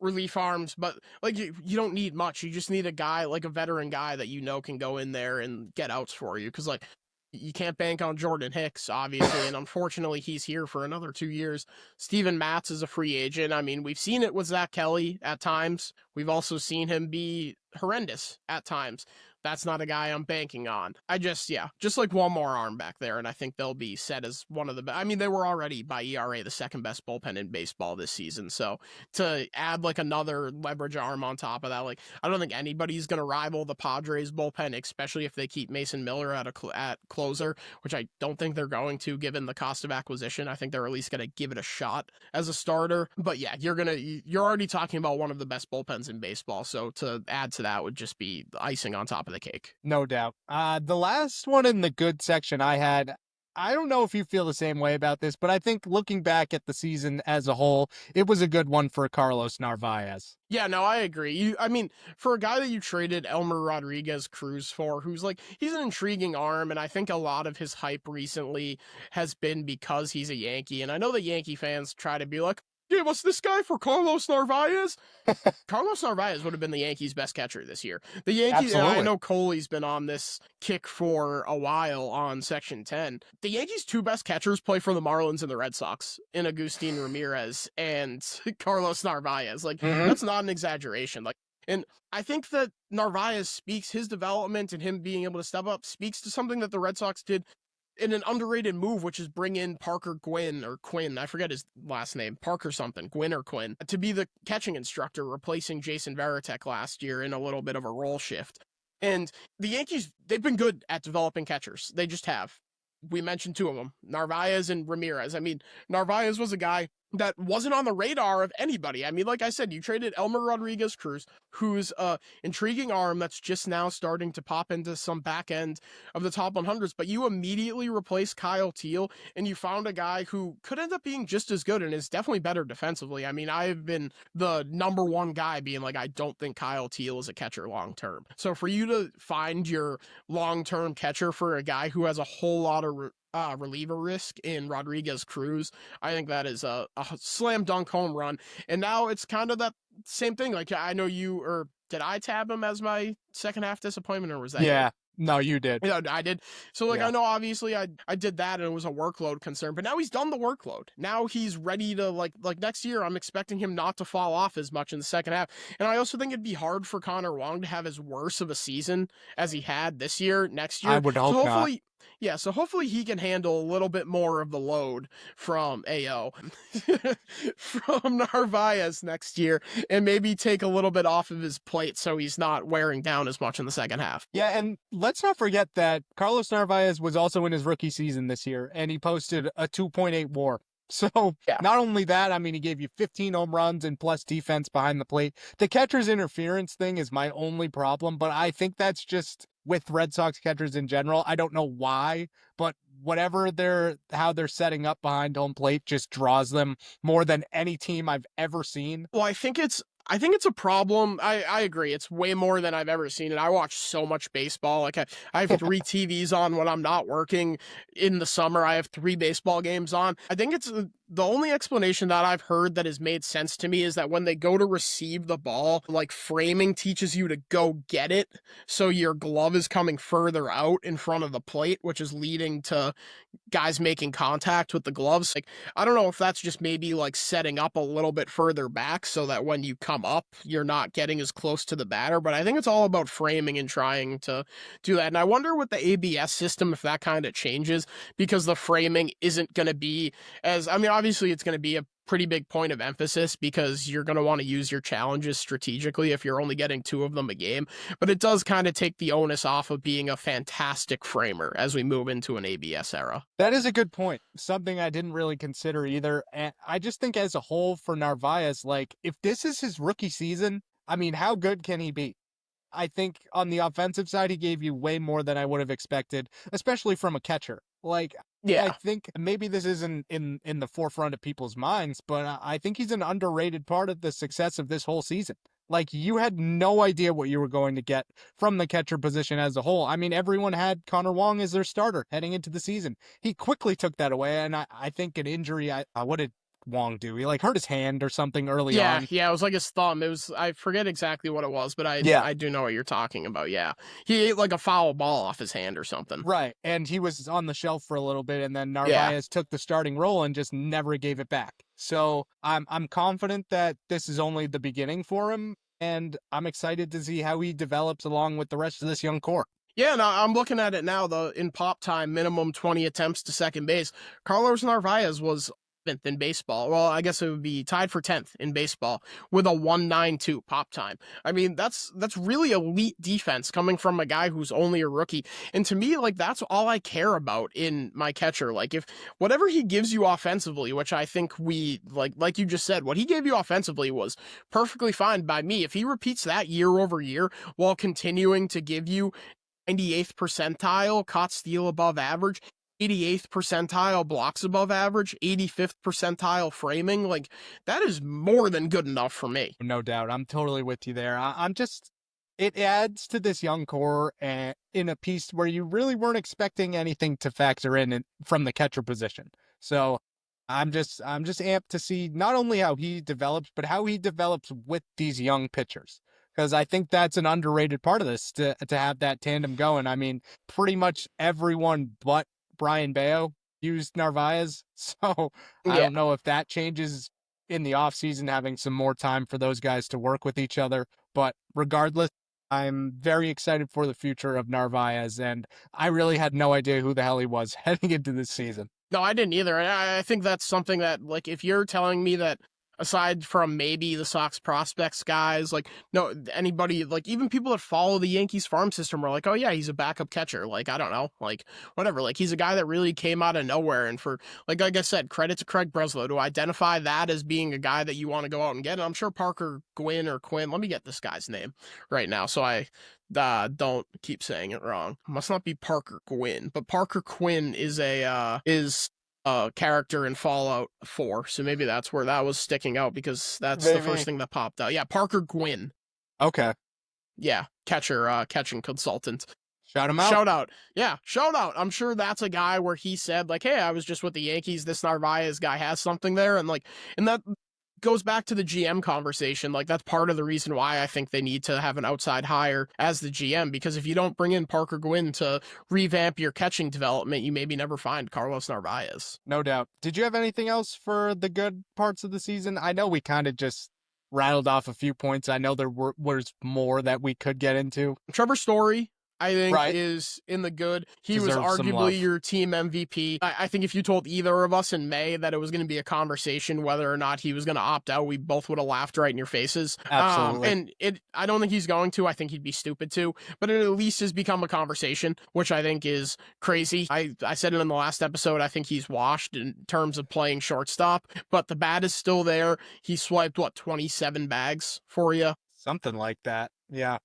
Speaker 3: relief arms, but like you don't need much. You just need a guy, like a veteran guy that you know can go in there and get outs for you, because like, you can't bank on Jordan Hicks, obviously, and unfortunately, he's here for another 2 years. Steven Matz is a free agent. I mean, we've seen it with Zach Kelly at times. We've also seen him be horrendous at times. That's not a guy I'm banking on. just like one more arm back there, and I think they'll be set as one of the best. I mean, they were already, by ERA, the second best bullpen in baseball this season. So to add like another leverage arm on top of that, like, I don't think anybody's going to rival the Padres bullpen, especially if they keep Mason Miller at closer, which I don't think they're going to, given the cost of acquisition. I think they're at least going to give it a shot as a starter. But yeah, you're already talking about one of the best bullpens in baseball. So to add to that would just be icing on top of the cake.
Speaker 2: No doubt. The last one in the good section I had, I don't know if you feel the same way about this, but I think looking back at the season as a whole, it was a good one for Carlos Narvaez.
Speaker 3: Yeah, no, I agree. I mean, for a guy that you traded Elmer Rodriguez Cruz for, who's like, he's an intriguing arm, and I think a lot of his hype recently has been because he's a Yankee. And I know that Yankee fans try to be like, give us this guy for Carlos Narvaez. Carlos Narvaez would have been the Yankees' best catcher this year. The Yankees, and I know Coley's been on this kick for a while on Section 10. The Yankees' 2 best catchers play for the Marlins and the Red Sox, in Agustin Ramirez and Carlos Narvaez. Like, that's not an exaggeration. Like, and I think that Narvaez speaks, his development and him being able to step up speaks to something that the Red Sox did in an underrated move, which is bring in Parker Gwynn, or Quinn, I forget his last name, Parker something, Gwynn or Quinn, to be the catching instructor, replacing Jason Varitek last year in a little bit of a role shift. And the Yankees, they've been good at developing catchers. They just have. We mentioned 2 of them, Narvaez and Ramirez. I mean, Narvaez was a guy that wasn't on the radar of anybody. I mean, like I said, you traded Elmer Rodriguez Cruz, who's a intriguing arm that's just now starting to pop into some back end of the top 100s, but you immediately replaced Kyle Teal, and you found a guy who could end up being just as good and is definitely better defensively. I mean, I've been the number one guy being like, I don't think Kyle Teal is a catcher long term. So for you to find your long term catcher for a guy who has a whole lot of reliever risk in Rodriguez Cruz, I think that is a slam dunk home run. And now it's kind of that same thing. Like, I know you, or did I tab him as my second half disappointment, or was that
Speaker 2: Yeah.
Speaker 3: you?
Speaker 2: No, you did.
Speaker 3: Yeah, I did. So, like,
Speaker 2: Yeah.
Speaker 3: I know obviously I did that and it was a workload concern, but now he's done the workload. Now he's ready to, like next year, I'm expecting him not to fall off as much in the second half. And I also think it'd be hard for Connor Wong to have as worse of a season as he had this year, next year.
Speaker 2: I would hope
Speaker 3: so
Speaker 2: not.
Speaker 3: hopefully, yeah, so hopefully he can handle a little bit more of the load from AO, from Narvaez next year, and maybe take a little bit off of his plate so he's not wearing down as much in the second half.
Speaker 2: Yeah, and let's not forget that Carlos Narvaez was also in his rookie season this year, and he posted a 2.8 WAR. So
Speaker 3: Yeah.
Speaker 2: not only that, I mean, he gave you 15 home runs and plus defense behind the plate. The catcher's interference thing is my only problem, but I think that's just with Red Sox catchers in general. I don't know why, but how they're setting up behind home plate just draws them more than any team I've ever seen.
Speaker 3: Well, I think it's a problem. I agree. It's way more than I've ever seen. And I watch so much baseball. Like I have 3 TVs on when I'm not working in the summer. I have 3 baseball games on. I think it's the only explanation that I've heard that has made sense to me is that when they go to receive the ball, like framing teaches you to go get it. So your glove is coming further out in front of the plate, which is leading to guys making contact with the gloves. Like, I don't know if that's just maybe like setting up a little bit further back so that when you come up, you're not getting as close to the batter, but I think it's all about framing and trying to do that. And I wonder with the ABS system, if that kind of changes, because the framing isn't going to be obviously it's going to be a pretty big point of emphasis because you're going to want to use your challenges strategically if you're only getting 2 of them a game, but it does kind of take the onus off of being a fantastic framer as we move into an ABS era.
Speaker 2: That is a good point. Something I didn't really consider either. And I just think as a whole for Narvaez, like if this is his rookie season, I mean, how good can he be? I think on the offensive side, he gave you way more than I would have expected, especially from a catcher. Like,
Speaker 3: Yeah.
Speaker 2: I think maybe this isn't in the forefront of people's minds, but I think he's an underrated part of the success of this whole season. Like, you had no idea what you were going to get from the catcher position as a whole. I mean, everyone had Connor Wong as their starter heading into the season. He quickly took that away, and I think an injury, what did Wong do? He like hurt his hand or something early on.
Speaker 3: Yeah, it was like his thumb. I forget exactly what it was, but I do know what you're talking about. Yeah, he ate like a foul ball off his hand or something.
Speaker 2: Right, and he was on the shelf for a little bit, and then Narvaez took the starting role and just never gave it back. So I'm confident that this is only the beginning for him, and I'm excited to see how he develops along with the rest of this young core.
Speaker 3: Yeah, and I'm looking at it now. In pop time, minimum 20 attempts to second base. Carlos Narvaez was 10th in baseball. Well, I guess it would be tied for 10th in baseball with a 1.92 pop time. I mean, that's really elite defense coming from a guy who's only a rookie. And to me, like, that's all I care about in my catcher. Like, if whatever he gives you offensively, which I think we like you just said, what he gave you offensively was perfectly fine by me. If he repeats that year over year while continuing to give you 98th percentile caught steal above average, 88th percentile blocks above average, 85th percentile framing, like, that is more than good enough for me.
Speaker 2: No doubt. I'm totally with you there. It adds to this young core in a piece where you really weren't expecting anything to factor in from the catcher position. So I'm just amped to see not only how he develops, but how he develops with these young pitchers. Because I think that's an underrated part of this, to have that tandem going. I mean, pretty much everyone but Brian Bayo used Narvaez. So I don't know if that changes in the offseason, having some more time for those guys to work with each other. But regardless, I'm very excited for the future of Narvaez. And I really had no idea who the hell he was heading into this season.
Speaker 3: No, I didn't either. I think that's something that, like, if you're telling me that aside from maybe the Sox prospects guys, like, no, anybody, like, even people that follow the Yankees farm system were like, oh yeah, he's a backup catcher. Like, I don't know, like, whatever. Like, he's a guy that really came out of nowhere. And for, like I said, credit to Craig Breslow to identify that as being a guy that you want to go out and get. And I'm sure Parker Gwynn or Quinn, let me get this guy's name right now so I don't keep saying it wrong. Must not be Parker Gwynn, but Parker Quinn is a character in Fallout 4, so maybe that's where that was sticking out because that's the first thing that popped out. Yeah, Parker Gwynn.
Speaker 2: Okay.
Speaker 3: Yeah, catching consultant.
Speaker 2: Shout him out.
Speaker 3: Shout out. Yeah, shout out. I'm sure that's a guy where he said, like, hey, I was just with the Yankees. This Narvaez guy has something there. And, like, and that goes back to the GM conversation. Like, that's part of the reason why I think they need to have an outside hire as the GM, because if you don't bring in Parker Gwynn to revamp your catching development, you maybe never find Carlos Narvaez.
Speaker 2: No doubt. Did you have anything else for the good parts of the season? I know we kind of just rattled off a few points. I know there was more that we could get into.
Speaker 3: Trevor Story, I think,
Speaker 2: Right.
Speaker 3: is in the good. He
Speaker 2: Deserves
Speaker 3: was
Speaker 2: some love.
Speaker 3: arguably your team MVP. I think if you told either of us in May that it was going to be a conversation whether or not he was going to opt out, we both would have laughed right in your faces.
Speaker 2: Absolutely.
Speaker 3: I don't think he's going to. I think he'd be stupid to, but it at least has become a conversation, which I think is crazy. I said it in the last episode. I think he's washed in terms of playing shortstop, but the bat is still there. He swiped, 27 bags for you?
Speaker 2: Something like that. Yeah.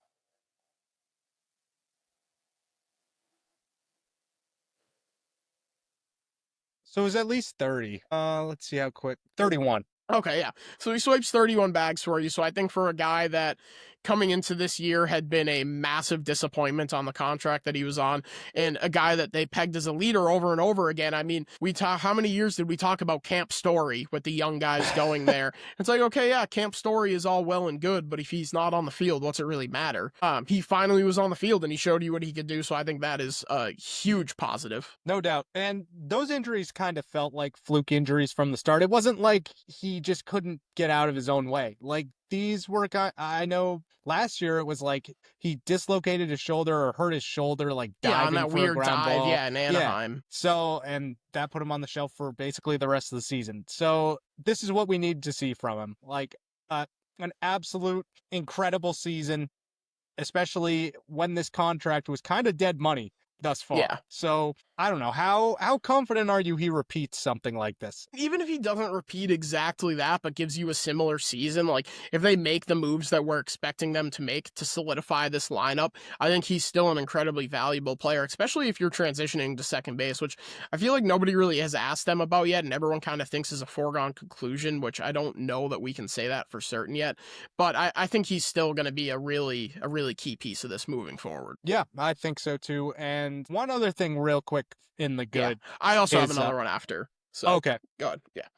Speaker 2: So it was at least 30. Let's see how quick. 31.
Speaker 3: Okay, yeah. So he swipes 31 bags for you. So I think for a guy that coming into this year had been a massive disappointment on the contract that he was on, and a guy that they pegged as a leader over and over again. I mean, how many years did we talk about Camp Story with the young guys going there? It's like, okay, yeah, Camp Story is all well and good, but if he's not on the field, what's it really matter? He finally was on the field and he showed you what he could do. So I think that is a huge positive.
Speaker 2: No doubt. And those injuries kind of felt like fluke injuries from the start. It wasn't like he just couldn't get out of his own way. Like, these were, I know last year it was like he dislocated his shoulder or hurt his shoulder, like diving
Speaker 3: on that
Speaker 2: for
Speaker 3: weird
Speaker 2: a ground
Speaker 3: dive,
Speaker 2: ball.
Speaker 3: yeah, in Anaheim.
Speaker 2: Yeah. So, and that put him on the shelf for basically the rest of the season. So this is what we need to see from him. Like, an absolute incredible season, especially when this contract was kind of dead money thus far.
Speaker 3: Yeah.
Speaker 2: So I don't know, how confident are you he repeats something like this?
Speaker 3: Even if he doesn't repeat exactly that, but gives you a similar season, like if they make the moves that we're expecting them to make to solidify this lineup, I think he's still an incredibly valuable player, especially if you're transitioning to second base, which I feel like nobody really has asked them about yet, and everyone kind of thinks is a foregone conclusion, which I don't know that we can say that for certain yet. But I think he's still going to be a really key piece of this moving forward.
Speaker 2: Yeah, I think so too. And one other thing real quick in the good.
Speaker 3: Yeah. I also have another one after. So
Speaker 2: okay.
Speaker 3: Good. Yeah.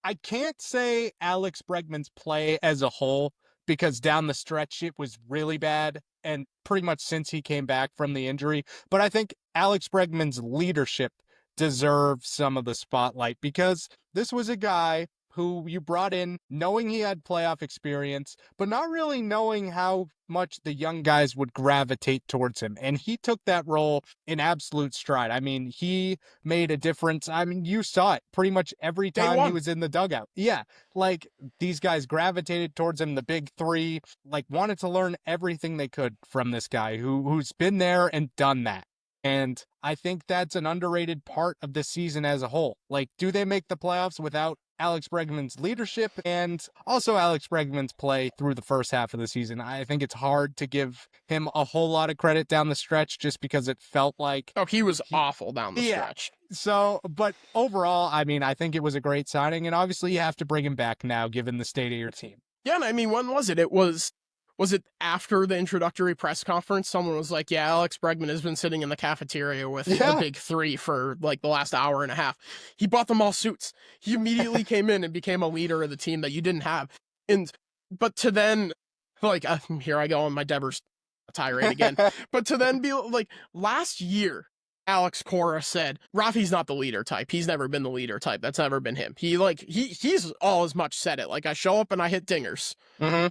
Speaker 2: I can't say Alex Bregman's play as a whole, because down the stretch it was really bad, and pretty much since he came back from the injury. But I think Alex Bregman's leadership deserves some of the spotlight, because this was a guy who you brought in knowing he had playoff experience, but not really knowing how much the young guys would gravitate towards him. And he took that role in absolute stride. I mean, he made a difference. I mean, you saw it pretty much every time he was in the dugout. Yeah, like, these guys gravitated towards him. The big three, like, wanted to learn everything they could from this guy who's been there and done that. And I think that's an underrated part of the season as a whole. Like, do they make the playoffs without Alex Bregman's leadership and also Alex Bregman's play through the first half of the season? I think it's hard to give him a whole lot of credit down the stretch, just because it felt like...
Speaker 3: Oh, he was awful down the stretch.
Speaker 2: So, but overall, I mean, I think it was a great signing, and obviously you have to bring him back now, given the state of your team.
Speaker 3: Yeah, and I mean, when was it? Was it after the introductory press conference? Someone was like, yeah, Alex Bregman has been sitting in the cafeteria with the big three for like the last hour and a half. He bought them all suits. He immediately came in and became a leader of the team that you didn't have. But to then, like, here I go on my Devers tirade again. But to then be like, last year, Alex Cora said, Rafi's not the leader type. He's never been the leader type. That's never been him. He's all as much said it. Like, I show up and I hit dingers.
Speaker 2: Mm-hmm.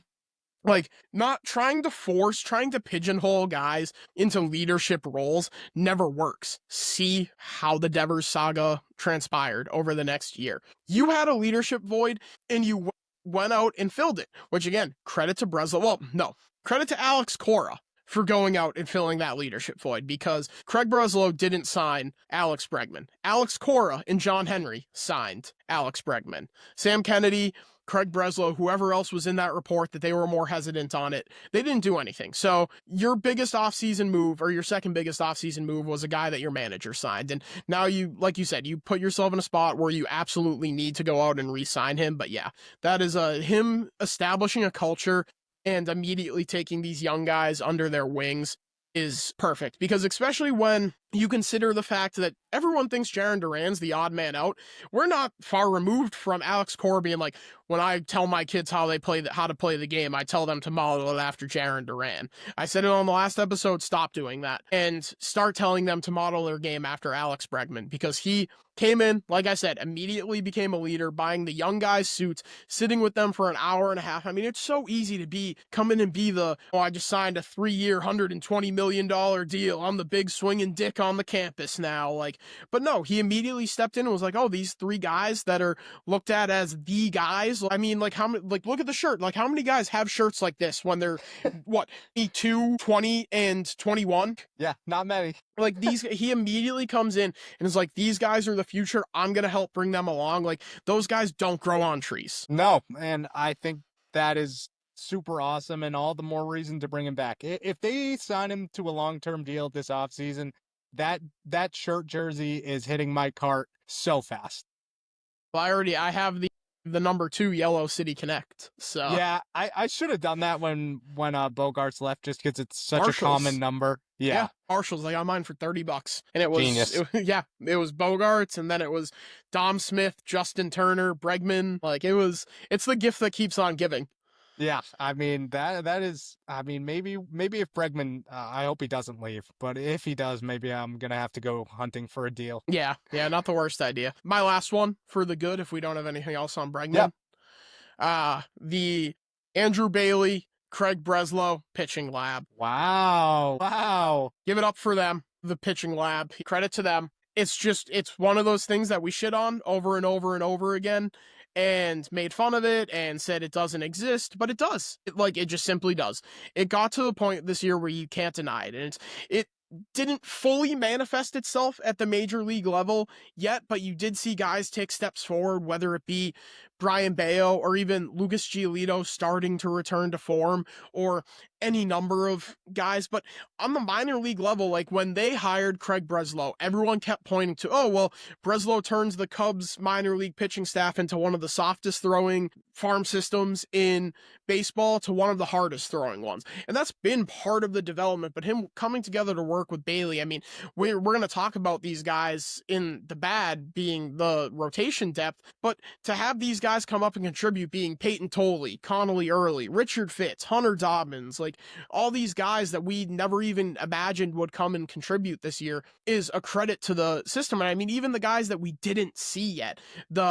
Speaker 3: Like, not trying to pigeonhole guys into leadership roles never works. See how the Devers saga transpired over the next year. You had a leadership void, and you went out and filled it, which again, credit to Breslow. Well, no, credit to Alex Cora for going out and filling that leadership void, because Craig Breslow didn't sign Alex Bregman. Alex Cora and John Henry signed Alex Bregman. Sam Kennedy, Craig Breslow, whoever else was in that report that they were more hesitant on it, they didn't do anything. So your biggest offseason move, or your second biggest offseason move, was a guy that your manager signed. And now you, like you said, you put yourself in a spot where you absolutely need to go out and re-sign him. But yeah, that is him establishing a culture and immediately taking these young guys under their wings is perfect, because especially when you consider the fact that everyone thinks Jarren Duran's the odd man out, we're not far removed from Alex Cora being like, when I tell my kids how to play the game, I tell them to model it after Jarren Duran. I said it on the last episode, stop doing that and start telling them to model their game after Alex Bregman, because he came in, like I said, immediately became a leader, buying the young guys suits, sitting with them for an hour and a half. I mean, it's so easy to come in and be I just signed a 3-year, $120 million deal. I'm the big swinging dick on the campus now. But no, he immediately stepped in and was like, oh, these 3 guys that are looked at as the guys. I mean, how many, look at the shirt. How many guys have shirts like this when they're, 22, 20, and 21?
Speaker 2: Yeah, not many.
Speaker 3: He immediately comes in and is like, these guys are the future. I'm going to help bring them along. Those guys don't grow on trees.
Speaker 2: No, and I think that is super awesome, and all the more reason to bring him back. If they sign him to a long-term deal this offseason, that shirt jersey is hitting my cart so fast.
Speaker 3: Well, I have the number 2 Yellow City Connect. So
Speaker 2: yeah, I should have done that when Bogarts left, just because it's such
Speaker 3: Marshalls.
Speaker 2: A common number. Yeah.
Speaker 3: Marshalls. I got mine for $30, and it was
Speaker 2: genius.
Speaker 3: It was Bogarts, and then it was Dom Smith, Justin Turner, Bregman. It's the gift that keeps on giving.
Speaker 2: Yeah, I mean that is. I mean, maybe if Bregman, I hope he doesn't leave, but if he does, maybe I'm gonna have to go hunting for a deal.
Speaker 3: Yeah, not the worst idea. My last one for the good, if we don't have anything else on Bregman. Yeah. The Andrew Bailey, Craig Breslow pitching lab.
Speaker 2: Wow.
Speaker 3: Give it up for them, the pitching lab. Credit to them. It's one of those things that we shit on over and over and over again, and made fun of it and said it doesn't exist, but it does. It just simply does. It got to the point this year where you can't deny it, and it didn't fully manifest itself at the major league level yet, but you did see guys take steps forward, whether it be Brian Bayo or even Lucas Giolito starting to return to form, or any number of guys. But on the minor league level, when they hired Craig Breslow, everyone kept pointing to, oh, well, Breslow turns the Cubs minor league pitching staff into one of the softest throwing farm systems in baseball to one of the hardest throwing ones. And that's been part of the development, but him coming together to work with Bailey, I mean, we're going to talk about these guys in the bad being the rotation depth, but to have these guys come up and contribute, being Peyton Tolley, Connolly Early, Richard Fitz, Hunter Dobbins, all these guys that we never even imagined would come and contribute this year, is a credit to the system. And I mean, even the guys that we didn't see yet, the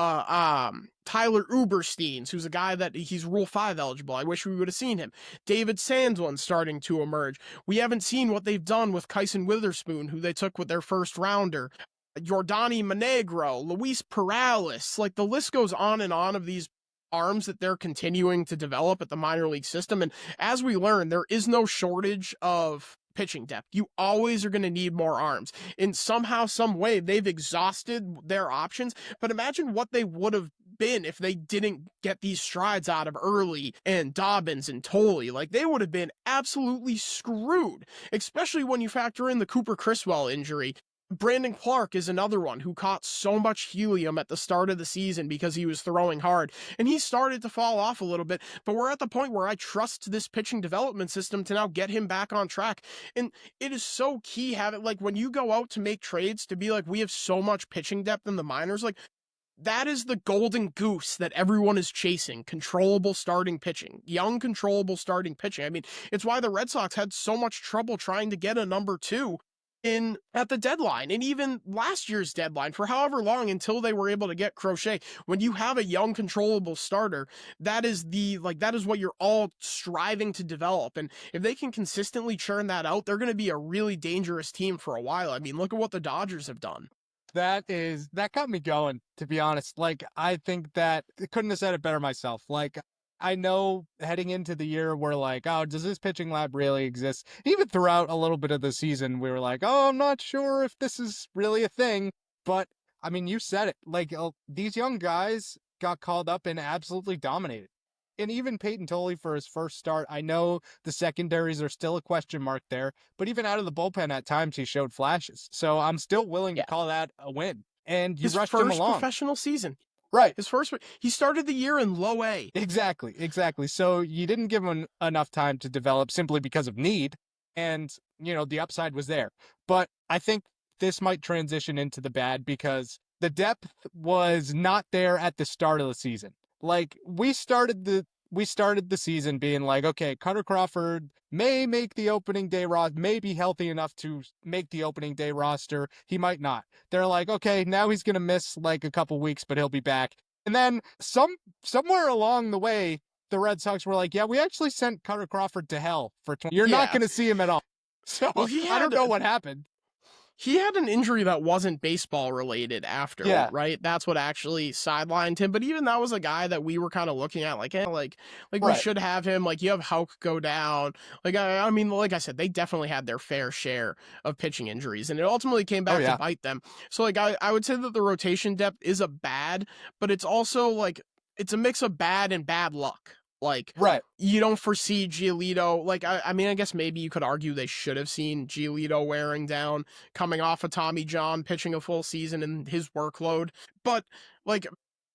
Speaker 3: Tyler Ubersteins, who's a guy that he's Rule 5 eligible. I wish we would have seen him. David Sandlin starting to emerge. We haven't seen what they've done with Kyson Witherspoon, who they took with their first rounder. Jordani Monegro, Luis Perales, the list goes on and on of these arms that they're continuing to develop at the minor league system. And as we learn, there is no shortage of pitching depth. You always are going to need more arms. In somehow, some way, they've exhausted their options. But imagine what they would have been if they didn't get these strides out of Early and Dobbins and Tolley. They would have been absolutely screwed, especially when you factor in the Cooper Criswell injury. Brandon Clark is another one who caught so much helium at the start of the season because he was throwing hard, and he started to fall off a little bit, but we're at the point where I trust this pitching development system to now get him back on track. And it is so key having, when you go out to make trades, to be we have so much pitching depth in the minors, that is the golden goose that everyone is chasing. Controllable starting pitching. Young, controllable starting pitching. I mean, it's why the Red Sox had so much trouble trying to get a number 2 at the deadline, and even last year's deadline, for however long until they were able to get Crochet. When you have a young, controllable starter, that is what you're all striving to develop. And if they can consistently churn that out, they're going to be a really dangerous team for a while. I mean, look at what the Dodgers have done.
Speaker 2: That got me going, to be honest. Like, I think that I couldn't have said it better myself. Like, I know heading into the year, we're like, oh, does this pitching lab really exist? Even throughout a little bit of the season, we were like, oh, I'm not sure if this is really a thing. But I mean, you said it. Like, these young guys got called up and absolutely dominated. And even Peyton Tolley for his first start, I know the secondaries are still a question mark there, but even out of the bullpen at times he showed flashes. So I'm still willing to call that a win. And you
Speaker 3: His
Speaker 2: rushed him
Speaker 3: first
Speaker 2: along.
Speaker 3: professional season.
Speaker 2: Right.
Speaker 3: He started the year in low A.
Speaker 2: Exactly. So you didn't give him enough time to develop simply because of need. And, the upside was there. But I think this might transition into the bad because the depth was not there at the start of the season. Like, we started the season being like, okay, Cutter Crawford may make the opening day roster, may be healthy enough to make the opening day roster. He might not. They're like, okay, now he's going to miss like a couple weeks, but he'll be back. And then somewhere along the way, the Red Sox were like, yeah, we actually sent Cutter Crawford to hell for 20. You're not going to see him at all. So
Speaker 3: Well,
Speaker 2: I don't know what happened.
Speaker 3: He had an injury that wasn't baseball related after, right? That's what actually sidelined him. But even that was a guy that we were kind of looking at, like, we should have him. Like, you have Houck go down. Like, I mean, like I said, they definitely had their fair share of pitching injuries, and it ultimately came back to bite them. So, like, I would say that the rotation depth is a bad, but it's also like it's a mix of bad and bad luck. Like, you don't foresee Giolito. Like, I mean, I guess maybe you could argue they should have seen Giolito wearing down, coming off of Tommy John, pitching a full season and his workload. But, like,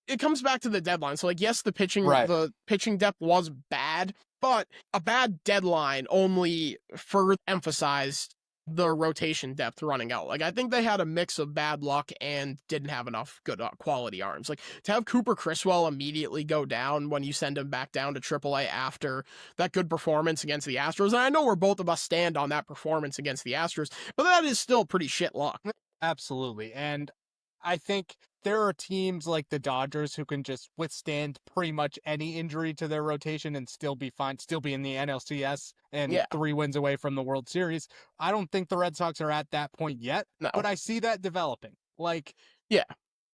Speaker 3: it comes back to the deadline. So, like, yes, the pitching depth was bad, but a bad deadline only further emphasized the rotation depth running out. Like, I think they had a mix of bad luck and didn't have enough good quality arms. Like, to have Cooper Criswell immediately go down when you send him back down to AAA after that good performance against the Astros, and I know where both of us stand on that performance against the Astros, but that is still pretty shit luck.
Speaker 2: Absolutely. And I think there are teams like the Dodgers who can just withstand pretty much any injury to their rotation and still be fine, still be in the NLCS and 3 wins away from the World Series. I don't think the Red Sox are at that point yet, but I see that developing. Like,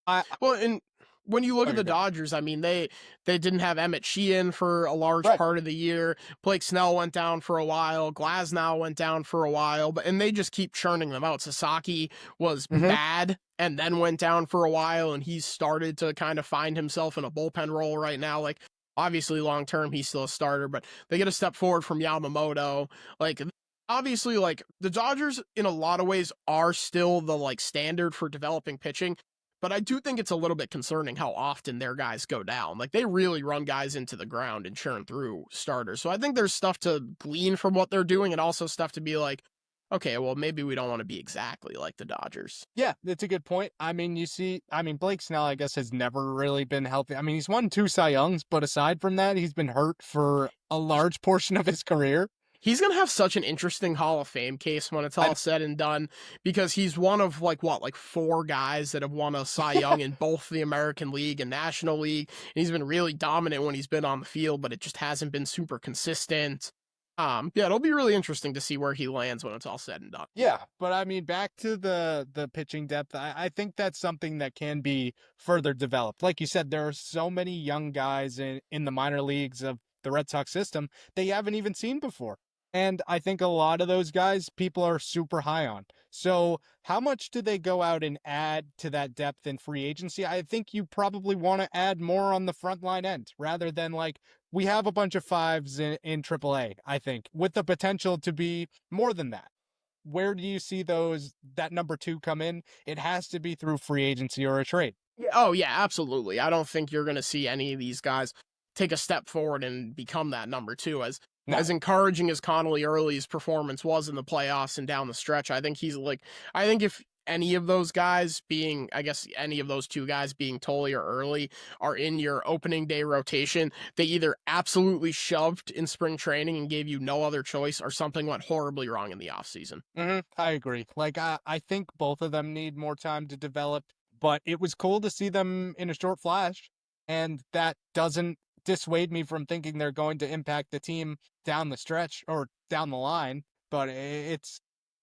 Speaker 3: and when you look at the Dodgers, I mean, they didn't have Emmett Sheehan for a large part of the year. Blake Snell went down for a while. Glasnow went down for a while, and they just keep churning them out. Sasaki was bad and then went down for a while, and he's started to kind of find himself in a bullpen role right now. Like, obviously, long term, he's still a starter, but they get a step forward from Yamamoto. Like, obviously, like, the Dodgers, in a lot of ways, are still the, like, standard for developing pitching. But I do think it's a little bit concerning how often their guys go down. Like, they really run guys into the ground and churn through starters. So I think there's stuff to glean from what they're doing and also stuff to be like, okay, well, maybe we don't want to be exactly like the Dodgers.
Speaker 2: Yeah, that's a good point. I mean, Blake Snell, I guess, has never really been healthy. I mean, he's won 2 Cy Youngs, but aside from that, he's been hurt for a large portion of his career.
Speaker 3: He's going to have such an interesting Hall of Fame case when it's all said and done, because he's one of, like 4 guys that have won a Cy Young in both the American League and National League. And he's been really dominant when he's been on the field, but it just hasn't been super consistent. It'll be really interesting to see where he lands when it's all said and done.
Speaker 2: Yeah, but I mean, back to the pitching depth, I think that's something that can be further developed. Like you said, there are so many young guys in the minor leagues of the Red Sox system that you haven't even seen before. And I think a lot of those guys, people are super high on. So how much do they go out and add to that depth in free agency? I think you probably want to add more on the front line end rather than like, we have a bunch of 5s in AAA, I think, with the potential to be more than that. Where do you see that number 2 come in? It has to be through free agency or a trade.
Speaker 3: Oh, yeah, absolutely. I don't think you're going to see any of these guys take a step forward and become that number 2 as encouraging as Connolly Early's performance was in the playoffs and down the stretch. I think if any of those guys any of those 2 guys being Tolley or Early are in your opening day rotation, they either absolutely shoved in spring training and gave you no other choice, or something went horribly wrong in the offseason.
Speaker 2: I agree. Like, I think both of them need more time to develop, but it was cool to see them in a short flash, and that doesn't dissuade me from thinking they're going to impact the team down the stretch or down the line. But it's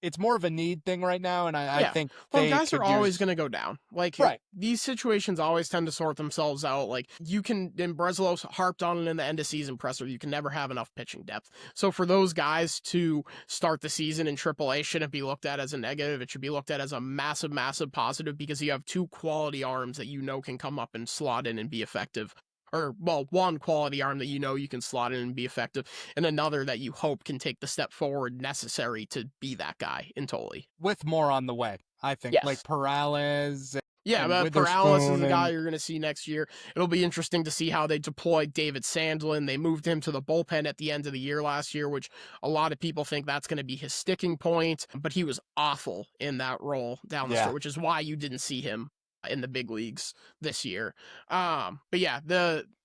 Speaker 2: it's more of a need thing right now, and I
Speaker 3: Yeah.
Speaker 2: think
Speaker 3: Well, guys are always
Speaker 2: use...
Speaker 3: going to go down. Like,
Speaker 2: Right.
Speaker 3: these situations always tend to sort themselves out. Like, you can, and Breslow harped on it in the end of season presser, you can never have enough pitching depth. So for those guys to start the season in AAA shouldn't be looked at as a negative. It should be looked at as a massive, massive positive, because you have two quality arms that you know can come up and slot in and be effective. Or, well, one quality arm that you know you can slot in and be effective, and another that you hope can take the step forward necessary to be that guy in Tully.
Speaker 2: With more on the way, I think.
Speaker 3: Yes.
Speaker 2: Like Perales
Speaker 3: Yeah,
Speaker 2: and
Speaker 3: but Perales is
Speaker 2: Witherspoon
Speaker 3: the guy
Speaker 2: and...
Speaker 3: you're going to see next year. It'll be interesting to see how they deploy David Sandlin. They moved him to the bullpen at the end of the year last year, which a lot of people think that's going to be his sticking point, but he was awful in that role down the stretch, which is why you didn't see him in the big leagues this year. But yeah,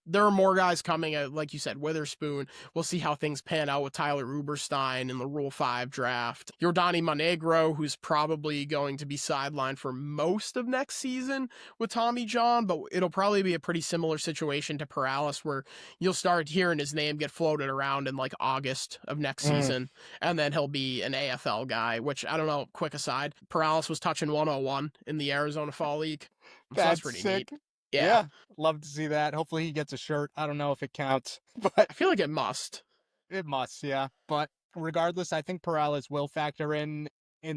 Speaker 3: there are more guys coming, like you said, Witherspoon. We'll see how things pan out with Tyler Uberstein in the Rule 5 draft. Yordani Monegro, who's probably going to be sidelined for most of next season with Tommy John, but it'll probably be a pretty similar situation to Perales, where you'll start hearing his name get floated around in like August of next season, and then he'll be an AFL guy, which, I don't know, quick aside, Perales was touching 101 in the Arizona Fall League. So that's pretty
Speaker 2: sick.
Speaker 3: neat.
Speaker 2: Yeah, love to see that. Hopefully he gets a shirt. I don't know if it counts, but
Speaker 3: I feel like it must.
Speaker 2: It must, yeah. But regardless, I think Perales will factor in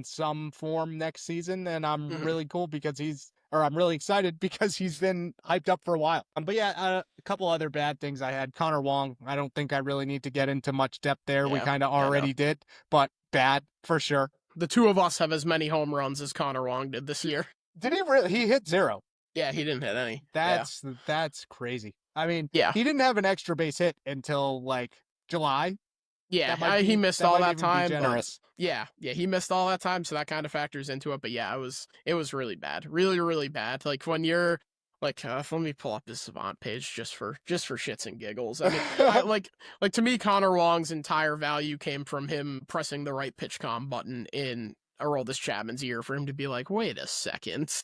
Speaker 2: some form next season, and I'm really I'm really excited because he's been hyped up for a while. But yeah, a couple other bad things I had. Connor Wong, I don't think I really need to get into much depth there. We kind of already did, but bad for sure.
Speaker 3: The two of us have as many home runs as Connor Wong did this year.
Speaker 2: Did he really? He hit 0.
Speaker 3: Yeah, he didn't hit any.
Speaker 2: That's crazy. I mean,
Speaker 3: yeah,
Speaker 2: he didn't have an extra base hit until like July.
Speaker 3: Yeah, he missed all that time.
Speaker 2: Generous.
Speaker 3: Yeah, he missed all that time, so that kind of factors into it. But yeah, it was really bad, really, really bad. Like when you're like, let me pull up this Savant page just for shits and giggles. I mean, like to me, Connor Wong's entire value came from him pressing the right pitch comm button in Aroldis Chapman's ear for him to be like, wait a second.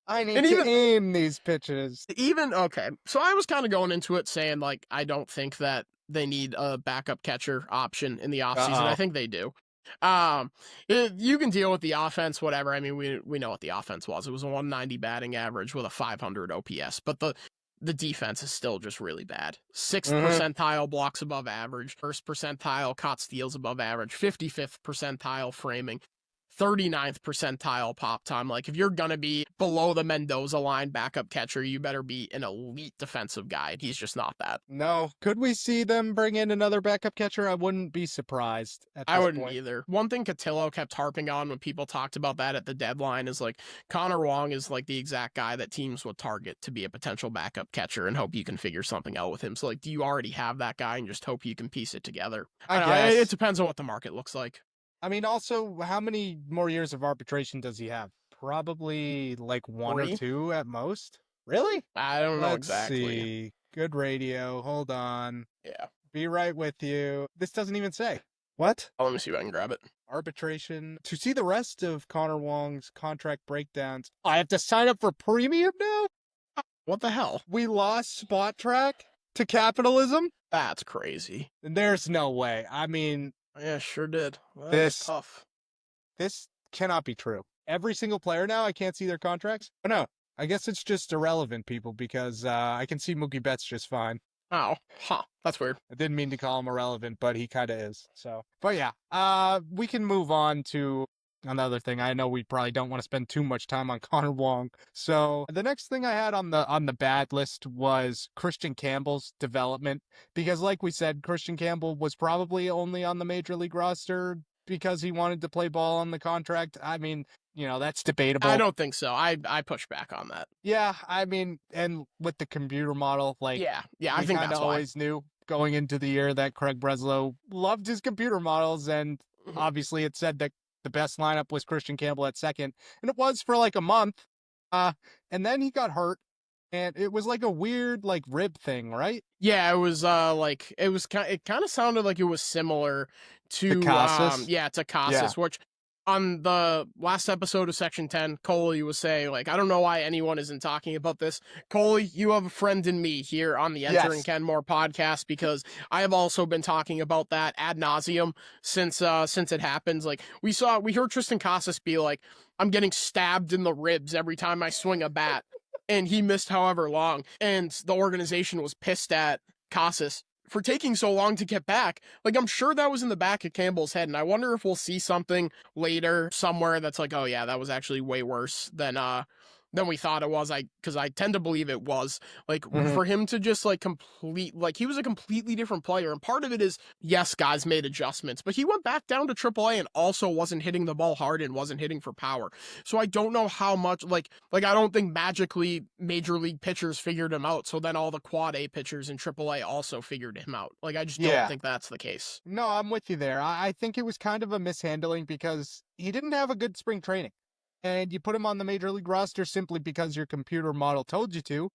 Speaker 2: I need to aim these pitches.
Speaker 3: Okay, so I was kind of going into it saying, like, I don't think that they need a backup catcher option in the offseason. I think they do. You can deal with the offense, whatever. I mean, we know what the offense was. It was a 190 batting average with a 500 OPS, but the defense is still just really bad. 6th percentile blocks above average, 1st percentile caught steals above average, 55th percentile framing, 39th percentile pop time. Like, if you're gonna be below the Mendoza line backup catcher, you better be an elite defensive guy, and he's just not that.
Speaker 2: No. Could we see them bring in another backup catcher? I wouldn't be surprised at this
Speaker 3: I wouldn't
Speaker 2: point.
Speaker 3: either. One thing Cotillo kept harping on when people talked about that at the deadline is, like, Connor Wong is like the exact guy that teams would target to be a potential backup catcher and hope you can figure something out with him. So, like, do you already have that guy and just hope you can piece it together?
Speaker 2: I guess.
Speaker 3: It depends on what the market looks like.
Speaker 2: I mean, also, how many more years of arbitration does he have? Probably like 1 or 2 at most. Really?
Speaker 3: I don't know exactly.
Speaker 2: Let's see. Good radio. Hold on.
Speaker 3: Yeah.
Speaker 2: Be right with you. This doesn't even say. What?
Speaker 3: Oh, let me see if I can grab it.
Speaker 2: Arbitration. To see the rest of Connor Wong's contract breakdowns, I have to sign up for premium now?
Speaker 3: What the hell?
Speaker 2: We lost Spot Track to capitalism?
Speaker 3: That's crazy.
Speaker 2: There's no way. I mean...
Speaker 3: Yeah, sure did. That's tough.
Speaker 2: This cannot be true. Every single player now, I can't see their contracts? Oh, no. I guess it's just irrelevant, people, because I can see Mookie Betts just fine.
Speaker 3: Oh, that's weird.
Speaker 2: I didn't mean to call him irrelevant, but he kind of is. So, but yeah, we can move on to another thing. I know we probably don't want to spend too much time on Connor Wong. So the next thing I had on the bad list was Christian Campbell's development, because like we said, Christian Campbell was probably only on the major league roster because he wanted to play ball on the contract. I mean, that's debatable.
Speaker 3: I don't think so. I push back on that.
Speaker 2: Yeah, I mean, and with the computer model, like,
Speaker 3: yeah, I think that's
Speaker 2: always knew going into the year that Craig Breslow loved his computer models, and obviously it said that the best lineup was Christian Campbell at second, and it was for like a month. And then he got hurt, and it was like a weird like rib thing, right?
Speaker 3: Yeah, it was it kind of sounded like it was similar to
Speaker 2: Casas.
Speaker 3: to Casas, which on the last episode of Section 10, Coley was saying, like, I don't know why anyone isn't talking about this. Coley, you have a friend in me here on the Entering
Speaker 2: Yes.
Speaker 3: Kenmore podcast, because I have also been talking about that ad nauseum since it happens. Like, we heard Tristan Casas be like, I'm getting stabbed in the ribs every time I swing a bat. And he missed however long. And the organization was pissed at Casas for taking so long to get back. Like, I'm sure that was in the back of Campbell's head, and I wonder if we'll see something later somewhere that's like, oh yeah, that was actually way worse than we thought it was. Because I tend to believe it was. Like, for him to just like he was a completely different player, and part of it is, yes, guys made adjustments, but he went back down to AAA and also wasn't hitting the ball hard and wasn't hitting for power. So I don't know how much, like I don't think magically major league pitchers figured him out, so then all the quad A pitchers in AAA also figured him out. Like, I just don't think that's the case.
Speaker 2: No, I'm with you there. I think it was kind of a mishandling because he didn't have a good spring training. And you put him on the major league roster simply because your computer model told you to,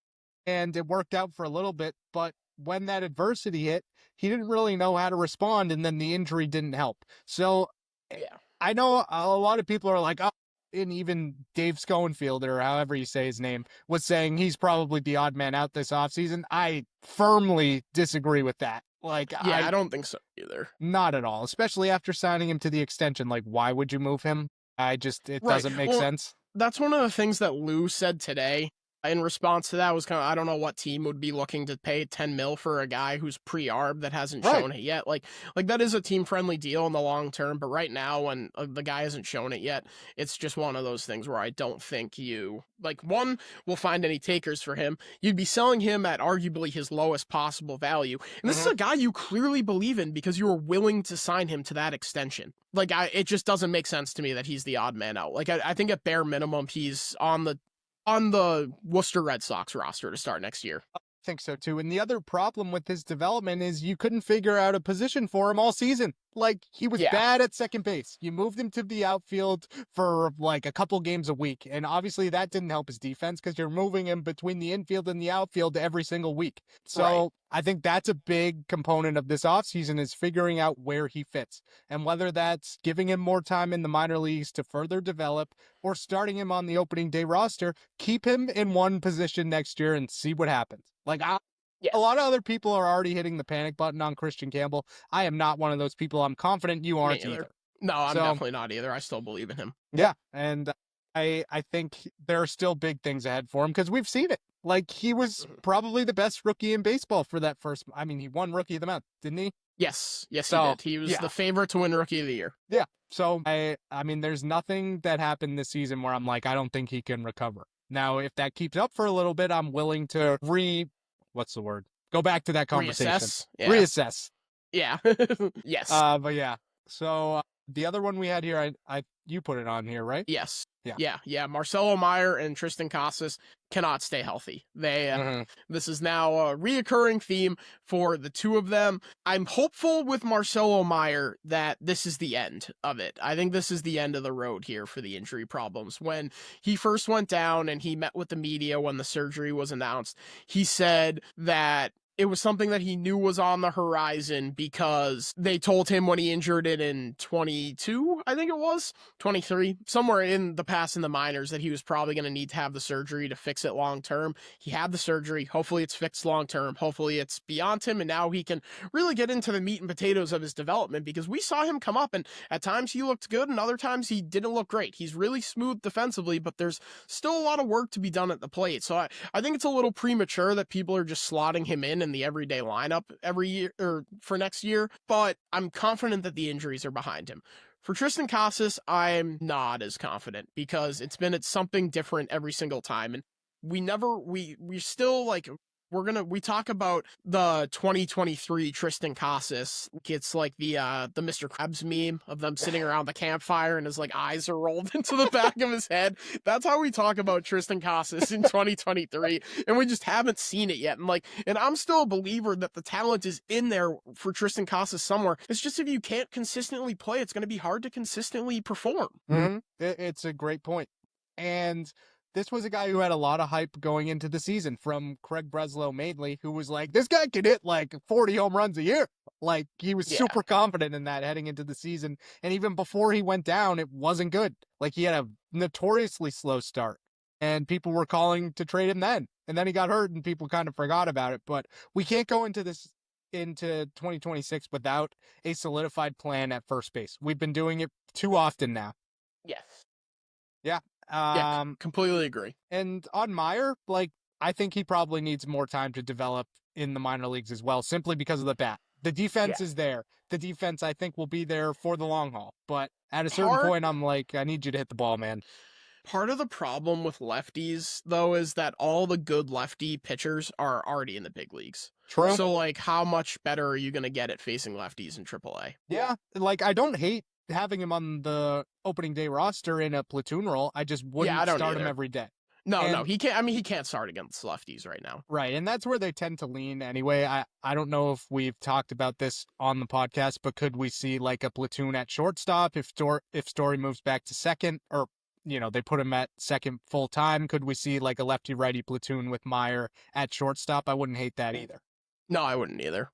Speaker 2: and it worked out for a little bit. But when that adversity hit, he didn't really know how to respond, and then the injury didn't help. So
Speaker 3: Yeah.
Speaker 2: I know a lot of people are like, oh, and even Dave Schoenfield, or however you say his name, was saying he's probably the odd man out this offseason. I firmly disagree with that. Like,
Speaker 3: Yeah, I don't think so either.
Speaker 2: Not at all, especially after signing him to the extension. Like, why would you move him? It doesn't make sense.
Speaker 3: That's one of the things that Lou said today in response to that was kind of, I don't know what team would be looking to pay $10 million for a guy who's pre-arb that hasn't shown it yet. Like that is a team-friendly deal in the long term, but right now when the guy hasn't shown it yet, it's just one of those things where I don't think you, like, one, will find any takers for him. You'd be selling him at arguably his lowest possible value. And this is a guy you clearly believe in because you were willing to sign him to that extension. Like, it just doesn't make sense to me that he's the odd man out. Like, I think at bare minimum, he's on the Worcester Red Sox roster to start next year.
Speaker 2: I think so too. And the other problem with his development is you couldn't figure out a position for him all season. Like, he was bad at second base. You moved him to the outfield for like a couple games a week. And obviously that didn't help his defense because you're moving him between the infield and the outfield every single week. So I think that's a big component of this offseason is figuring out where he fits. And whether that's giving him more time in the minor leagues to further develop or starting him on the opening day roster, keep him in one position next year and see what happens. Like, a lot of other people are already hitting the panic button on Christian Campbell. I am not one of those people. I'm confident you aren't either.
Speaker 3: No, I'm definitely not either. I still believe in him.
Speaker 2: Yeah, and I think there are still big things ahead for him because we've seen it. Like, he was probably the best rookie in baseball for that first. I mean, he won Rookie of the Month, didn't he?
Speaker 3: Yes, he did. He was the favorite to win Rookie of the Year.
Speaker 2: Yeah. So I mean, there's nothing that happened this season where I'm like, I don't think he can recover. Now, if that keeps up for a little bit, I'm willing to what's the word? Go back to that conversation. Reassess.
Speaker 3: Yeah. Yes.
Speaker 2: But yeah. So the other one we had here, you put it on here, right?
Speaker 3: Yes.
Speaker 2: Yeah.
Speaker 3: Yeah. Marcelo Meyer and Tristan Casas cannot stay healthy. This is now a reoccurring theme for the two of them. I'm hopeful with Marcelo Meyer that this is the end of it. I think this is the end of the road here for the injury problems. When he first went down and he met with the media when the surgery was announced, he said that it was something that he knew was on the horizon because they told him when he injured it in 22, I think it was, 23, somewhere in the past in the minors, that he was probably going to need to have the surgery to fix it long term. He had the surgery. Hopefully it's fixed long term. Hopefully it's beyond him, and now he can really get into the meat and potatoes of his development, because we saw him come up and at times he looked good and other times he didn't look great. He's really smooth defensively, but there's still a lot of work to be done at the plate. So I think it's a little premature that people are just slotting him in the everyday lineup every year or for next year, but I'm confident that the injuries are behind him. For Tristan Casas, I'm not as confident because it's something different every single time. And we still like, we talk about the 2023 Tristan Casas. It's like the Mr. Krabs meme of them sitting around the campfire and his like eyes are rolled into the back of his head. That's how we talk about Tristan Casas in 2023. And we just haven't seen it yet. And I'm still a believer that the talent is in there for Tristan Casas somewhere. It's just, if you can't consistently play, it's going to be hard to consistently perform.
Speaker 2: Mm-hmm. It's a great point. And this was a guy who had a lot of hype going into the season from Craig Breslow mainly, who was like, this guy could hit like 40 home runs a year. Like, he was
Speaker 3: Yeah.
Speaker 2: super confident in that heading into the season. And even before he went down, it wasn't good. Like, he had a notoriously slow start. And people were calling to trade him then. And then he got hurt and people kind of forgot about it. But we can't go into 2026 without a solidified plan at first base. We've been doing it too often now.
Speaker 3: Yes.
Speaker 2: Yeah.
Speaker 3: Yeah, completely agree.
Speaker 2: And on Meyer, like, I think he probably needs more time to develop in the minor leagues as well, simply because of the bat. The defense is there. The defense, I think, will be there for the long haul. But at a certain point, I'm like, I need you to hit the ball, man.
Speaker 3: Part of the problem with lefties, though, is that all the good lefty pitchers are already in the big leagues.
Speaker 2: True.
Speaker 3: So, like, how much better are you going to get at facing lefties in AAA?
Speaker 2: Yeah, like, I don't hate having him on the opening day roster in a platoon role. I just wouldn't start him every day.
Speaker 3: No, he can't. I mean, he can't start against lefties right now.
Speaker 2: Right, and that's where they tend to lean anyway. I don't know if we've talked about this on the podcast, but could we see like a platoon at shortstop if Story moves back to second, or they put him at second full time? Could we see like a lefty righty platoon with Meyer at shortstop? I wouldn't hate that either.
Speaker 3: No, I wouldn't either.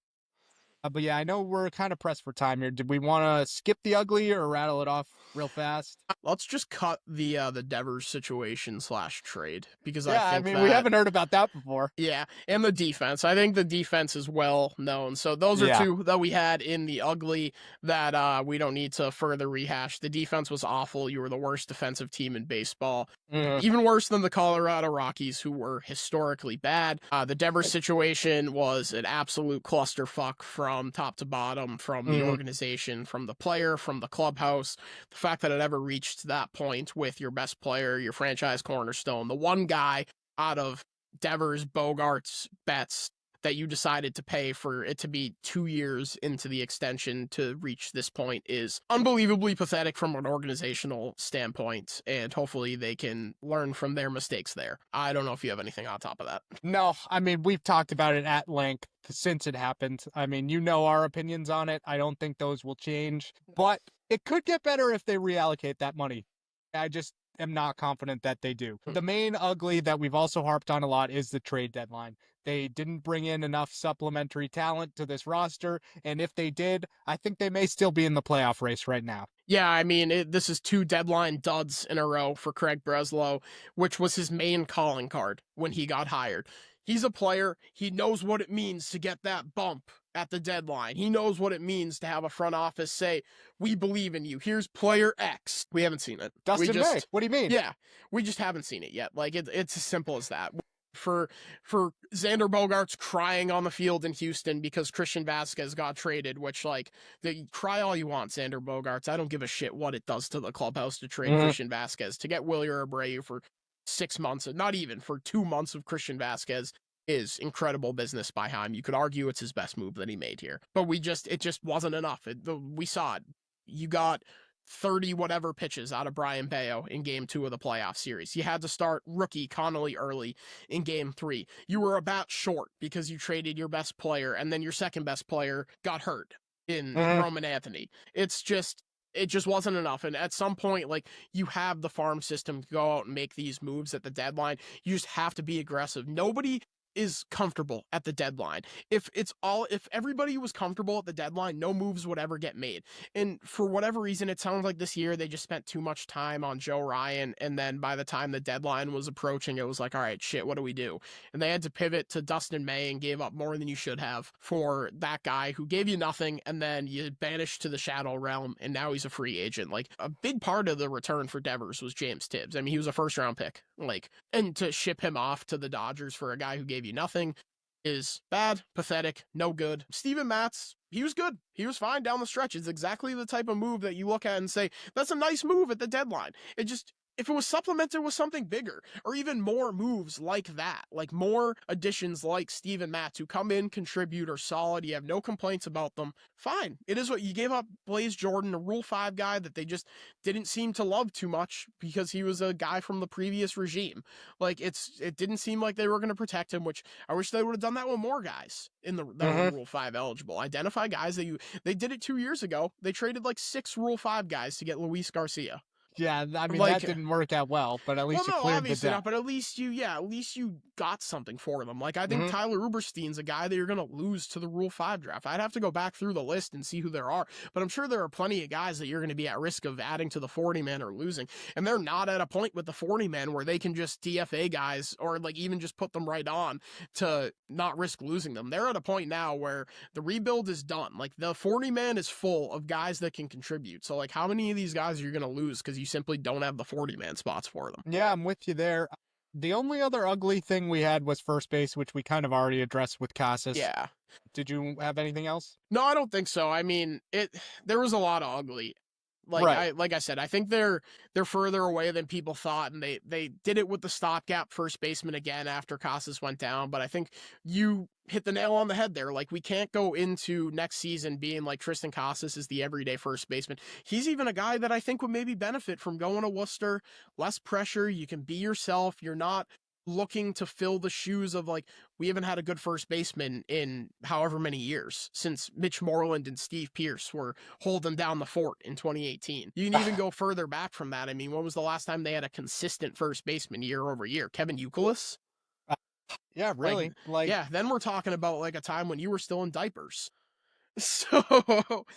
Speaker 2: But yeah, I know we're kind of pressed for time here. Did we want to skip the ugly or rattle it off real fast?
Speaker 3: Let's just cut the Devers situation / trade, because
Speaker 2: we haven't heard about that before.
Speaker 3: Yeah, and the defense. I think the defense is well known. So those are two that we had in the ugly that we don't need to further rehash. The defense was awful. You were the worst defensive team in baseball. Even worse than the Colorado Rockies, who were historically bad. The Devers situation was an absolute clusterfuck from top to bottom, from the organization, from the player, from the clubhouse. The fact that it ever reached that point with your best player, your franchise cornerstone, the one guy out of Devers, Bogarts, Betts that you decided to pay for it to be 2 years into the extension to reach this point is unbelievably pathetic from an organizational standpoint, and hopefully they can learn from their mistakes there. I don't know if you have anything on top of that.
Speaker 2: No, I mean, we've talked about it at length since it happened. I mean, our opinions on it. I don't think those will change, but it could get better if they reallocate that money. I just am not confident that they do. The main ugly that we've also harped on a lot is the trade deadline. They didn't bring in enough supplementary talent to this roster, and if they did, I think they may still be in the playoff race right now.
Speaker 3: Yeah, I mean, this is 2 deadline duds in a row for Craig Breslow, which was his main calling card when he got hired. He's a player. He knows what it means to get that bump at the deadline. He knows what it means to have a front office say, we believe in you. Here's player X. We haven't seen it.
Speaker 2: Dustin May. What do you mean?
Speaker 3: Yeah, we just haven't seen it yet. Like, it's as simple as that. For Xander Bogaerts crying on the field in Houston because Christian Vasquez got traded, which, like, cry all you want, Xander Bogaerts. I don't give a shit what it does to the clubhouse to trade Christian Vasquez. To get Wilyer Abreu for 6 months, not even for 2 months of Christian Vasquez is incredible business by him. You could argue it's his best move that he made here, but it just wasn't enough. We saw it. You got 30 whatever pitches out of Brian Bayo in game 2 of the playoff series. You had to start rookie Connolly early in game 3. You were a bat short because you traded your best player, and then your second best player got hurt in Roman Anthony. It just wasn't enough. And at some point, like, you have the farm system to go out and make these moves at the deadline. You just have to be aggressive. Nobody is comfortable at the deadline. If everybody was comfortable at the deadline, no moves would ever get made. And for whatever reason, it sounds like this year they just spent too much time on Joe Ryan, and then by the time the deadline was approaching, it was like, all right, shit, what do we do? And they had to pivot to Dustin May and gave up more than you should have for that guy who gave you nothing, and then you banished to the shadow realm, and now he's a free agent. Like, a big part of the return for Devers was James Tibbs. I mean, he was a first-round pick. Like, and to ship him off to the Dodgers for a guy who gave you nothing is bad, pathetic, no good. Steven Matz, he was good. He was fine down the stretch. It's exactly the type of move that you look at and say, that's a nice move at the deadline. If it was supplemented with something bigger, or even more moves like that, like more additions like Steven Matz who come in, contribute, are solid, you have no complaints about them, fine. It is what you gave up. Blaze Jordan, a Rule 5 guy that they just didn't seem to love too much because he was a guy from the previous regime. Like, it didn't seem like they were going to protect him, which I wish they would have done that with more guys in that were Rule 5 eligible. Identify guys they did it 2 years ago. They traded like 6 Rule 5 guys to get Luis Garcia.
Speaker 2: Yeah, I mean,
Speaker 3: Like,
Speaker 2: that didn't work out well, but at least you
Speaker 3: no,
Speaker 2: cleared the
Speaker 3: obviously
Speaker 2: debt.
Speaker 3: not, but at least you got something for them. Like, I think
Speaker 2: Mhm.
Speaker 3: Tyler Uberstein's a guy that you're going to lose to the Rule 5 draft. I'd have to go back through the list and see who there are, but I'm sure there are plenty of guys that you're going to be at risk of adding to the 40-man or losing, and they're not at a point with the 40-man where they can just DFA guys or, like, even just put them right on to not risk losing them. They're at a point now where the rebuild is done. Like, the 40-man is full of guys that can contribute. So, like, how many of these guys are you going to lose because you simply don't have the 40-man spots for them?
Speaker 2: Yeah, I'm with you there. The only other ugly thing we had was first base, which we kind of already addressed with Casas.
Speaker 3: Yeah.
Speaker 2: Did you have anything else?
Speaker 3: No, I don't think so. I mean, there was a lot of ugly. Like,
Speaker 2: Right.
Speaker 3: like I said, I think they're further away than people thought, and they did it with the stopgap first baseman again after Casas went down. But I think you hit the nail on the head there. Like, we can't go into next season being like Tristan Casas is the everyday first baseman. He's even a guy that I think would maybe benefit from going to Worcester. Less pressure. You can be yourself. You're not looking to fill the shoes of, like, we haven't had a good first baseman in however many years since Mitch Moreland and Steve Pearce were holding down the fort in 2018. You can even go further back from that. I mean, when was the last time they had a consistent first baseman year over year? Kevin Youkilis?
Speaker 2: Yeah, really. Like,
Speaker 3: Yeah, then we're talking about like a time when you were still in diapers. So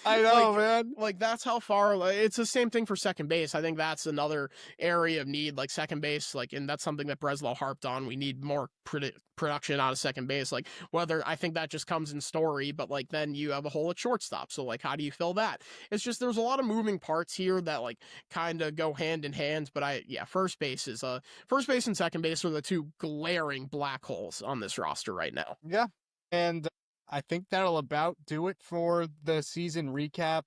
Speaker 2: I know,
Speaker 3: like,
Speaker 2: man.
Speaker 3: like that's how far. Like, it's the same thing for second base. I think that's another area of need, like second base. Like, and that's something that Breslow harped on. We need more production out of second base. Like, whether I think that just comes in Story, but like then you have a hole at shortstop. So like, how do you fill that? It's just there's a lot of moving parts here that like kind of go hand in hand. But first base and second base are the two glaring black holes on this roster right now.
Speaker 2: Yeah. And I think that'll about do it for the season recap.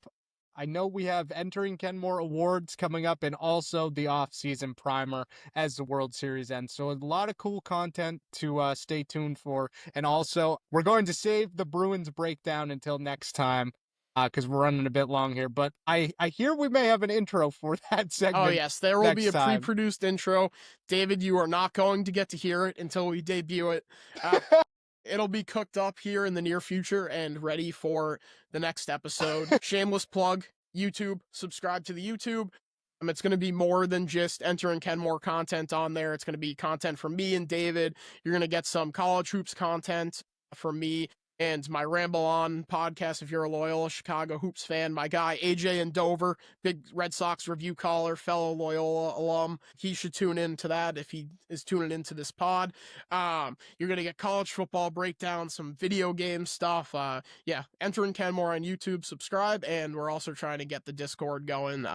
Speaker 2: I know we have entering Kenmore awards coming up and also the off-season primer as the World Series ends. So a lot of cool content to stay tuned for. And also, we're going to save the Bruins breakdown until next time because we're running a bit long here. But I hear we may have an intro for that segment.
Speaker 3: Oh, yes, there will be a
Speaker 2: next time.
Speaker 3: pre-produced intro. David, you are not going to get to hear it until we debut it. It'll be cooked up here in the near future and ready for the next episode. Shameless plug, YouTube. Subscribe to the YouTube. It's going to be more than just entering Kenmore content on there. It's going to be content from me and David. You're going to get some college hoops content from me and my Ramble On podcast if you're a loyal Chicago Hoops fan. My guy, AJ in Dover, big Red Sox review caller, fellow Loyola alum. He should tune into that if he is tuning into this pod. You're going to get college football breakdown, some video game stuff. Entering Kenmore on YouTube, subscribe, and we're also trying to get the Discord going.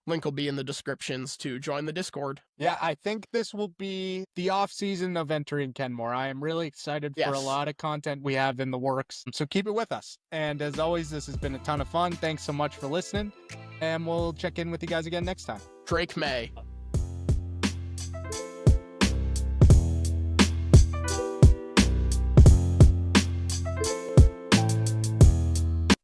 Speaker 3: Link will be in the descriptions to join the Discord.
Speaker 2: Yeah, I think this will be the off season of entering Kenmore. I am really excited for a lot of content we have in the works. So keep it with us. And as always, this has been a ton of fun. Thanks so much for listening. And we'll check in with you guys again next time.
Speaker 3: Drake May.